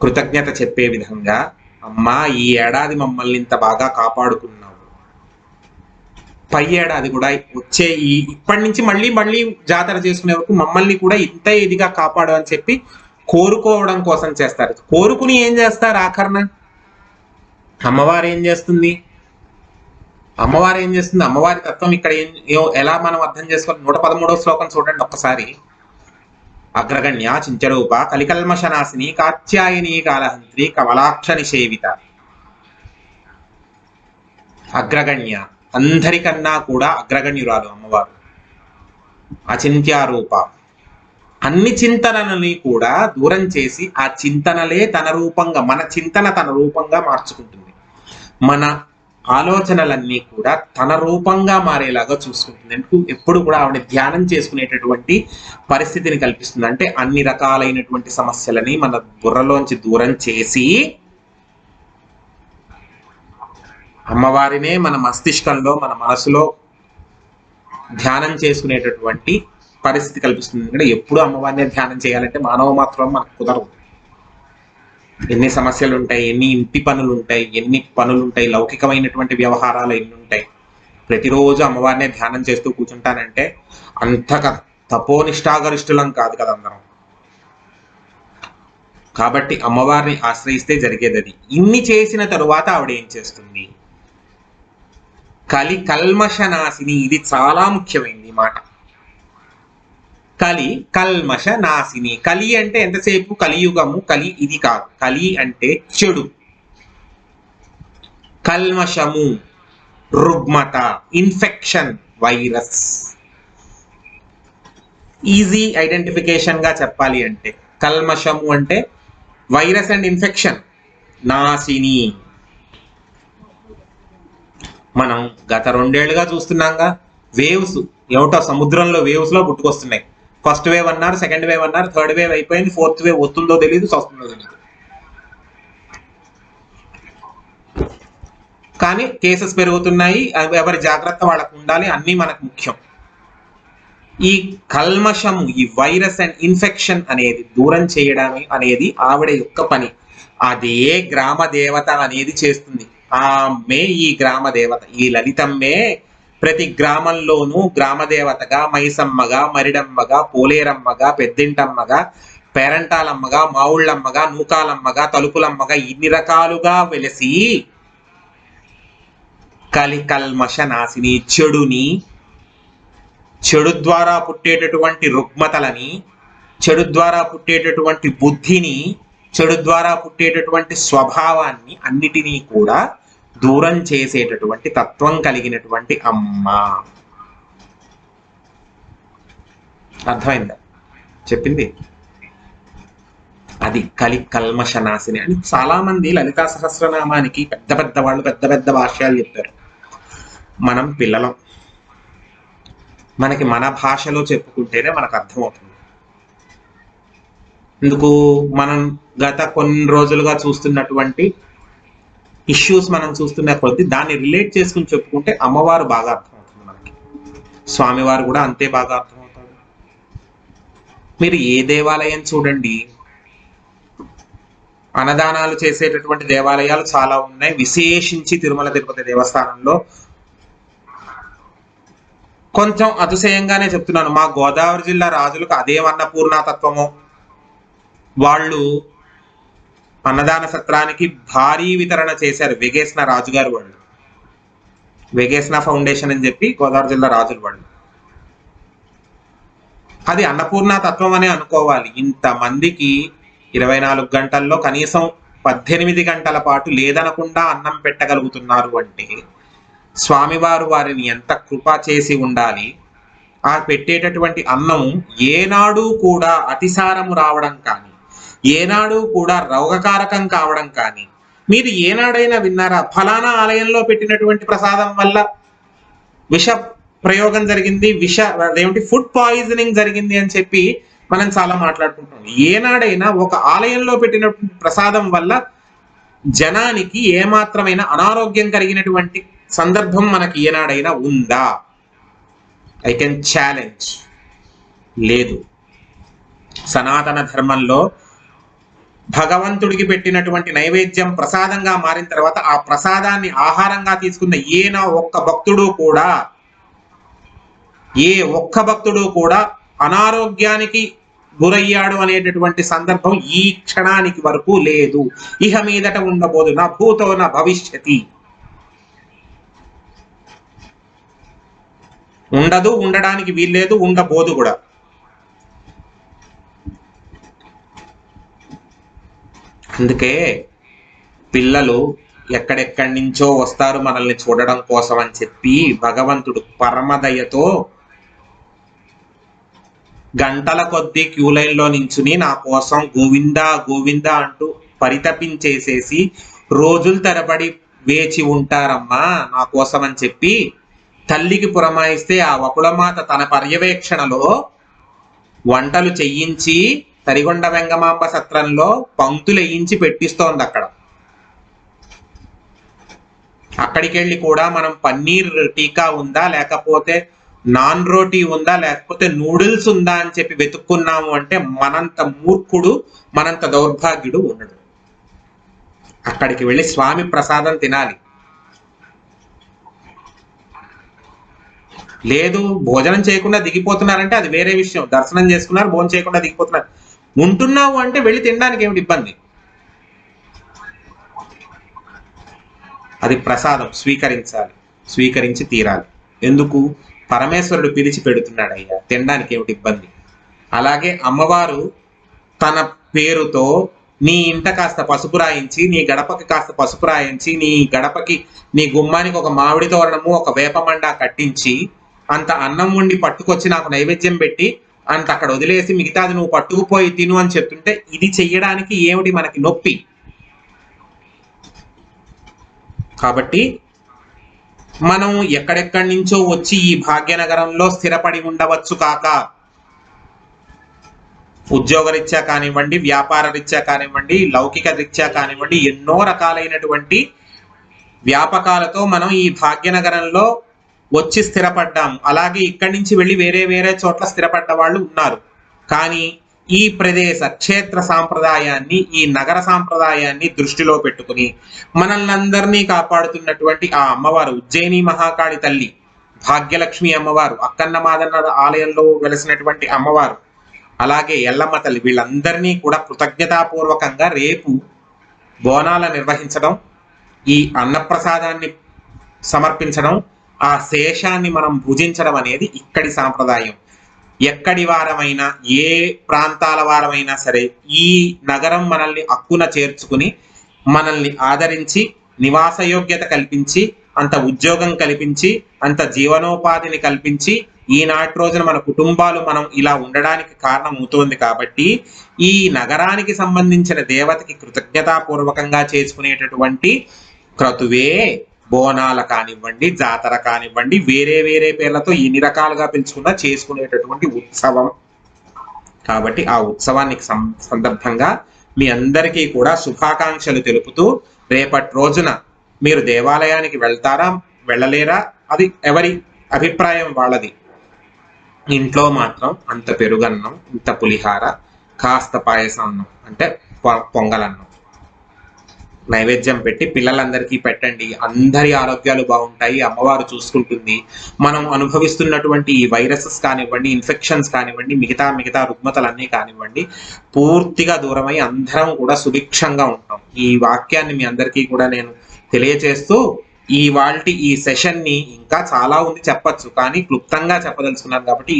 Speaker 1: కృతజ్ఞత చెప్పే విధంగా, అమ్మా ఈ ఏడాది మమ్మల్ని ఇంత బాగా కాపాడుకున్నావు, పై ఏడాది కూడా వచ్చే ఇప్పటి నుంచి మళ్ళీ మళ్ళీ జాతర చేసుకునే వరకు మమ్మల్ని కూడా ఇంత ఇదిగా కాపాడు అని చెప్పి కోరుకోవడం కోసం చేస్తారు. కోరుకుని ఏం చేస్తారు? ఆఖరణ అమ్మవారు ఏం చేస్తుంది? అమ్మవారి తత్వం ఇక్కడ ఎలా మనం అర్థం చేసుకోవాలి? 113వ శ్లోకం చూడండి ఒక్కసారి. అగ్రగణ్య చించరూప కలికల్మషనాశిని కాత్యాయని కాలహంత్రి కమలాక్ష నిషేవిత. అగ్రగణ్య, అందరికన్నా కూడా అగ్రగణ్యురాలు అమ్మవారు. అచింత్యారూప, అన్ని చింతనలని కూడా దూరం చేసి ఆ చింతనలే తన రూపంగా, మన చింతన తన రూపంగా మార్చుకుంటుంది. మన ఆలోచనలన్నీ కూడా తన రూపంగా మారేలాగా చూసుకుంటుంది. ఎప్పుడు కూడా ఆవిడ ధ్యానం చేసుకునేటటువంటి పరిస్థితిని కల్పిస్తుంది. అంటే అన్ని రకాలైనటువంటి సమస్యలని మన బుర్రలోంచి దూరం చేసి అమ్మవారినే మన మస్తిష్కంలో, మన మనసులో ధ్యానం చేసుకునేటటువంటి పరిస్థితి కల్పిస్తుంది. ఎందుకంటే ఎప్పుడు అమ్మవారినే ధ్యానం చేయాలంటే మానవ మాత్రం మనకు కుదరదు. ఎన్ని సమస్యలు ఉంటాయి, ఎన్ని ఇంటి పనులు ఉంటాయి, ఎన్ని పనులు ఉంటాయి, లౌకికమైనటువంటి వ్యవహారాలు ఎన్ని ఉంటాయి. ప్రతిరోజు అమ్మవారినే ధ్యానం చేస్తూ కూర్చుంటానంటే అంతగా తపోనిష్టాగరిష్ఠులం కాదు కదా అందరం. కాబట్టి అమ్మవారిని ఆశ్రయిస్తే జరిగేది అది. ఇన్ని చేసిన తరువాత ఆవిడ ఏం చేస్తుంది? కలి కల్మష నాశిని. ఇది చాలా ముఖ్యమైనది మాట. కలి కల్మష నాశిని. కలి అంటే ఎంతసేపు కలియుగము, కలి ఇది కాదు. కలి అంటే చెడు, కల్మషము రుగ్మత, ఇన్ఫెక్షన్, వైరస్. ఈజీ ఐడెంటిఫికేషన్ గా చెప్పాలి అంటే కల్మషము అంటే వైరస్ అండ్ ఇన్ఫెక్షన్. నాశిని మనం గత 2 ఏళ్లుగా చూస్తున్నాంగా. వేవ్స్ ఏమిటో సముద్రంలో వేవ్స్ లో పుట్టుకొస్తున్నాయి. ఫస్ట్ వేవ్ అన్నారు, సెకండ్ వేవ్ అన్నారు, థర్డ్ వేవ్ అయిపోయింది, ఫోర్త్ వేవ్ వస్తుందో తెలియదు, వస్తుందో తెలియదు. కానీ కేసెస్ పెరుగుతున్నాయి. ఎవరి జాగ్రత్త వాళ్ళకు ఉండాలి. అన్నీ మనకు ముఖ్యం. ఈ కల్మషము, ఈ వైరస్ అండ్ ఇన్ఫెక్షన్ అనేది దూరం చేయడం అనేది ఆవిడ యొక్క పని. అదే గ్రామ దేవత అనేది చేస్తుంది. ఆమె ఈ గ్రామ దేవత. ఈ లలితమ్మే ప్రతి గ్రామంలోనూ గ్రామదేవతగా, మైసమ్మగా, మరిడమ్మగా, పోలేరమ్మగా, పెద్దింటమ్మగా, పేరంటాలమ్మగా, మావుళ్ళమ్మగా, నూకాలమ్మగా, తలుపులమ్మగా ఇన్ని రకాలుగా వెలిసి కలికల్మష నాశిని. చెడుని, చెడు ద్వారా పుట్టేటటువంటి రుగ్మతలని, చెడు ద్వారా పుట్టేటటువంటి బుద్ధిని, చెడు ద్వారా పుట్టేటటువంటి స్వభావాన్ని అన్నిటినీ కూడా దూరం చేసేటటువంటి తత్వం కలిగినటువంటి అమ్మ. అర్థమైందా చెప్పింది? అది కలి కల్మష నాశిని అని చాలా మంది లలితా సహస్రనామానికి పెద్ద పెద్ద వాళ్ళు పెద్ద పెద్ద భాష్యాలు చెప్పారు. మనం పిల్లలం, మనకి మన భాషలో చెప్పుకుంటేనే మనకు అర్థమవుతుంది. ఎందుకు? మనం గత కొన్ని రోజులుగా చూస్తున్నటువంటి ఇష్యూస్ మనం చూస్తున్న కొద్ది దాన్ని రిలేట్ చేసుకుని చెప్పుకుంటే అమ్మవారు బాగా అర్థమవుతుంది మనకి. స్వామివారు కూడా అంతే బాగా అర్థమవుతాడు. మీరు ఏ దేవాలయం చూడండి, అన్నదానాలు చేసేటటువంటి దేవాలయాలు చాలా ఉన్నాయి. విశేషించి తిరుమల తిరుపతి దేవస్థానంలో కొంచెం అతిశయంగానే చెప్తున్నాను, మా గోదావరి జిల్లా రాజులకు అదే అన్నపూర్ణతత్వమో, వాళ్ళు అన్నదాన సత్రానికి భారీ వితరణ చేశారు. వెగేసిన రాజుగారు వాళ్ళు, వెగేసిన ఫౌండేషన్ అని చెప్పి గోదావరి జిల్లా రాజులు వాళ్ళు. అది అన్నపూర్ణ తత్వం అనే అనుకోవాలి. ఇంతమందికి 24 గంటల్లో కనీసం 18 గంటల పాటు లేదనకుండా అన్నం పెట్టగలుగుతున్నారు అంటే స్వామివారు వారిని ఎంత కృప చేసి ఉండాలి. ఆ పెట్టేటటువంటి అన్నం ఏనాడు కూడా అతిసారము రావడం కానీ, ఏనాడు కూడా రోగకారకం కావడం కానీ మీరు ఏనాడైనా విన్నారా? ఫలానా ఆలయంలో పెట్టినటువంటి ప్రసాదం వల్ల విష ప్రయోగం జరిగింది, అదేమిటి ఫుడ్ పాయిజనింగ్ జరిగింది అని చెప్పి మనం చాలా మాట్లాడుకుంటాం. ఏనాడైనా ఒక ఆలయంలో పెట్టినటువంటి ప్రసాదం వల్ల జనానికి ఏమాత్రమైన అనారోగ్యం కలిగినటువంటి సందర్భం మనకి ఏనాడైనా ఉందా? ఐ కెన్ ఛాలెంజ్, లేదు. సనాతన ధర్మంలో భగవంతుడికి పెట్టినటువంటి నైవేద్యం ప్రసాదంగా మారిన తర్వాత ఆ ప్రసాదాన్ని ఆహారంగా తీసుకున్న ఏ ఒక్క భక్తుడు కూడా అనారోగ్యానికి గురయ్యాడు అనేటటువంటి సందర్భం ఈ క్షణానికి వరకు లేదు. ఇహ మీదట ఉండబోదు, నా భూతో నా భవిష్యతి. ఉండదు, ఉండడానికి వీల్లేదు, ఉండబోదు కూడా. అందుకే పిల్లలు ఎక్కడెక్కడి నుంచో వస్తారు మనల్ని చూడడం కోసం అని చెప్పి భగవంతుడు పరమదయతో గంటల కొద్దీ క్యూ లైన్లో నించుని నా కోసం గోవిందా గోవిందా అంటూ పరితపించేసేసి రోజుల తరబడి వేచి ఉంటారమ్మా నా కోసం అని చెప్పి తల్లికి పురమాయిస్తే ఆ వకుళమాత తన పర్యవేక్షణలో వంటలు చెయ్యించి తరిగొండ వెంగమాంబ సత్రంలో పంక్తులు వేయించి పెట్టిస్తోంది. అక్కడికి వెళ్ళి కూడా మనం పన్నీర్ టీకా ఉందా, లేకపోతే నాన్ రోటీ ఉందా, లేకపోతే నూడిల్స్ ఉందా అని చెప్పి వెతుక్కున్నాము అంటే మనంత మూర్ఖుడు, మనంత దౌర్భాగ్యుడు ఉండడు. అక్కడికి వెళ్ళి స్వామి ప్రసాదం తినాలి. లేదు భోజనం చేయకుండా దిగిపోతున్నారంటే అది వేరే విషయం. దర్శనం చేసుకున్నారు, భోజనం చేయకుండా దిగిపోతున్నారు. ఉంటున్నావు అంటే వెళ్ళి తినడానికి ఏమిటి ఇబ్బంది? అది ప్రసాదం, స్వీకరించాలి, స్వీకరించి తీరాలి. ఎందుకు? పరమేశ్వరుడు పిలిచి పెడుతున్నాడు అయ్యా, తినడానికి ఏమిటి ఇబ్బంది? అలాగే అమ్మవారు తన పేరుతో నీ ఇంట కాస్త పసుపు రాయించి, నీ గడపకి కాస్త పసుపు రాయించి, నీ గుమ్మానికి ఒక మామిడి తోరణము, ఒక వేపమండ కట్టించి అంత అన్నం వండి పట్టుకొచ్చి నాకు నైవేద్యం పెట్టి అంత అక్కడ వదిలేసి మిగతాది నువ్వు పట్టుకుపోయి తిను అని చెప్తుంటే ఇది చెయ్యడానికి ఏమిటి మనకి నొప్పి? కాబట్టి మనం ఎక్కడెక్కడి నుంచో వచ్చి ఈ భాగ్యనగరంలో స్థిరపడి ఉండవచ్చు కాక, ఉద్యోగరీత్యా కానివ్వండి, వ్యాపార రీత్యా కానివ్వండి, లౌకిక రీత్యా కానివ్వండి, ఎన్నో రకాలైనటువంటి వ్యాపకాలతో మనం ఈ భాగ్యనగరంలో వచ్చి స్థిరపడ్డాము. అలాగే ఇక్కడి నుంచి వెళ్ళి వేరే వేరే చోట్ల స్థిరపడ్డ వాళ్ళు ఉన్నారు. కానీ ఈ ప్రదేశ క్షేత్ర సాంప్రదాయాన్ని, ఈ నగర సాంప్రదాయాన్ని దృష్టిలో పెట్టుకుని మనల్ని అందరినీ కాపాడుతున్నటువంటి ఆ అమ్మవారు, ఉజ్జయిని మహాకాళి తల్లి, భాగ్యలక్ష్మి అమ్మవారు, అక్కన్న మాదన్న ఆలయంలో వెలసినటువంటి అమ్మవారు, అలాగే ఎల్లమ్మ తల్లి, వీళ్ళందరినీ కూడా కృతజ్ఞతాపూర్వకంగా రేపు బోనాల నిర్వహించడం, ఈ అన్నప్రసాదాన్ని సమర్పించడం, ఆ శేషాన్ని మనం భుజించడం అనేది ఇక్కడి సాంప్రదాయం. ఎక్కడి వారమైనా, ఏ ప్రాంతాల వారమైనా సరే ఈ నగరం మనల్ని అక్కున చేర్చుకుని మనల్ని ఆదరించి నివాసయోగ్యత కల్పించి, అంత ఉద్యోగం కల్పించి, అంత జీవనోపాధిని కల్పించి ఈనాటి రోజున మన కుటుంబాలు మనం ఇలా ఉండడానికి కారణం అవుతోంది. కాబట్టి ఈ నగరానికి సంబంధించిన దేవతకి కృతజ్ఞతాపూర్వకంగా చేసుకునేటటువంటి క్రతువే బోనాల కానివ్వండి, జాతర కానివ్వండి, వేరే వేరే పేర్లతో ఎన్ని రకాలుగా పిలుచుకున్నా చేసుకునేటటువంటి ఉత్సవం. కాబట్టి ఆ ఉత్సవానికి సందర్భంగా మీ అందరికీ కూడా శుభాకాంక్షలు తెలుపుతూ, రేపటి రోజున మీరు దేవాలయానికి వెళ్తారా వెళ్ళలేరా అది ఎవరి అభిప్రాయం వాళ్ళది. ఇంట్లో మాత్రం అంత పెరుగన్నం, ఇంత పులిహార, కాస్త పాయసాన్నం అంటే పొంగలన్నం నైవేద్యం పెట్టి పిల్లలందరికీ పెట్టండి. అందరి ఆరోగ్యాలు బాగుంటాయి, అమ్మవారు చూసుకుంటుంది. మనం అనుభవిస్తున్నటువంటి ఈ వైరసెస్ కానివ్వండి, ఇన్ఫెక్షన్స్ కానివ్వండి, మిగతా రుగ్మతలన్నీ కానివ్వండి, పూర్తిగా దూరమై అందరం కూడా సుభిక్షంగా ఉంటాం. ఈ వాక్యాన్ని మీ అందరికీ కూడా నేను తెలియజేస్తూ ఈ సెషన్ ని ఇంకా చాలా ఉంది చెప్పచ్చు, కానీ క్లుప్తంగా చెప్పదలుచుకున్నాను కాబట్టి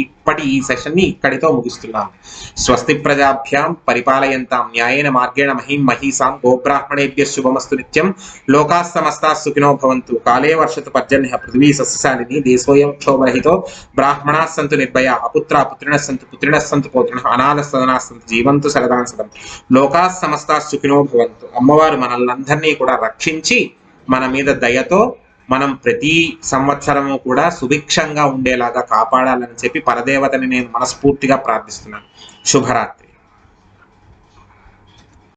Speaker 1: ఈ సెషన్ ని ఇక్కడితో ముగిస్తున్నాను. స్వస్తి ప్రజాభ్యాం పరిపాలయంతాం న్యాయేన మార్గేణ మహీం మహీసాం గోబ్రాహ్మణేభ్యః శుభమస్తు నిత్యం. లోకాః సమస్తాః సుఖినో భవంతు. కాలే వర్షతు పర్జన్యః పృథివీ సస్యశాలినీ. దేశోऽयं క్షోభరహితో. బ్రాహ్మణాः సन्तు నిర్భయాः. అపుత్రాः పుత్రిణः సन्तు పుత్రిణः సन्तు పౌత్రిణः. అనాథాः సదనాः సन्तు జీవంతు శరదాం శతం. లోకాః సమస్తాః సుఖినో భవంతు. అమ్మవారు మనల్ని అందరినీ కూడా రక్షించి మన మీద దయతో మనం ప్రతి సంవత్సరము కూడా సుభిక్షంగా ఉండేలాగా కాపాడాలని చెప్పి పరదేవతని నేను మనస్ఫూర్తిగా ప్రార్థిస్తున్నాను. శుభరాత్రి.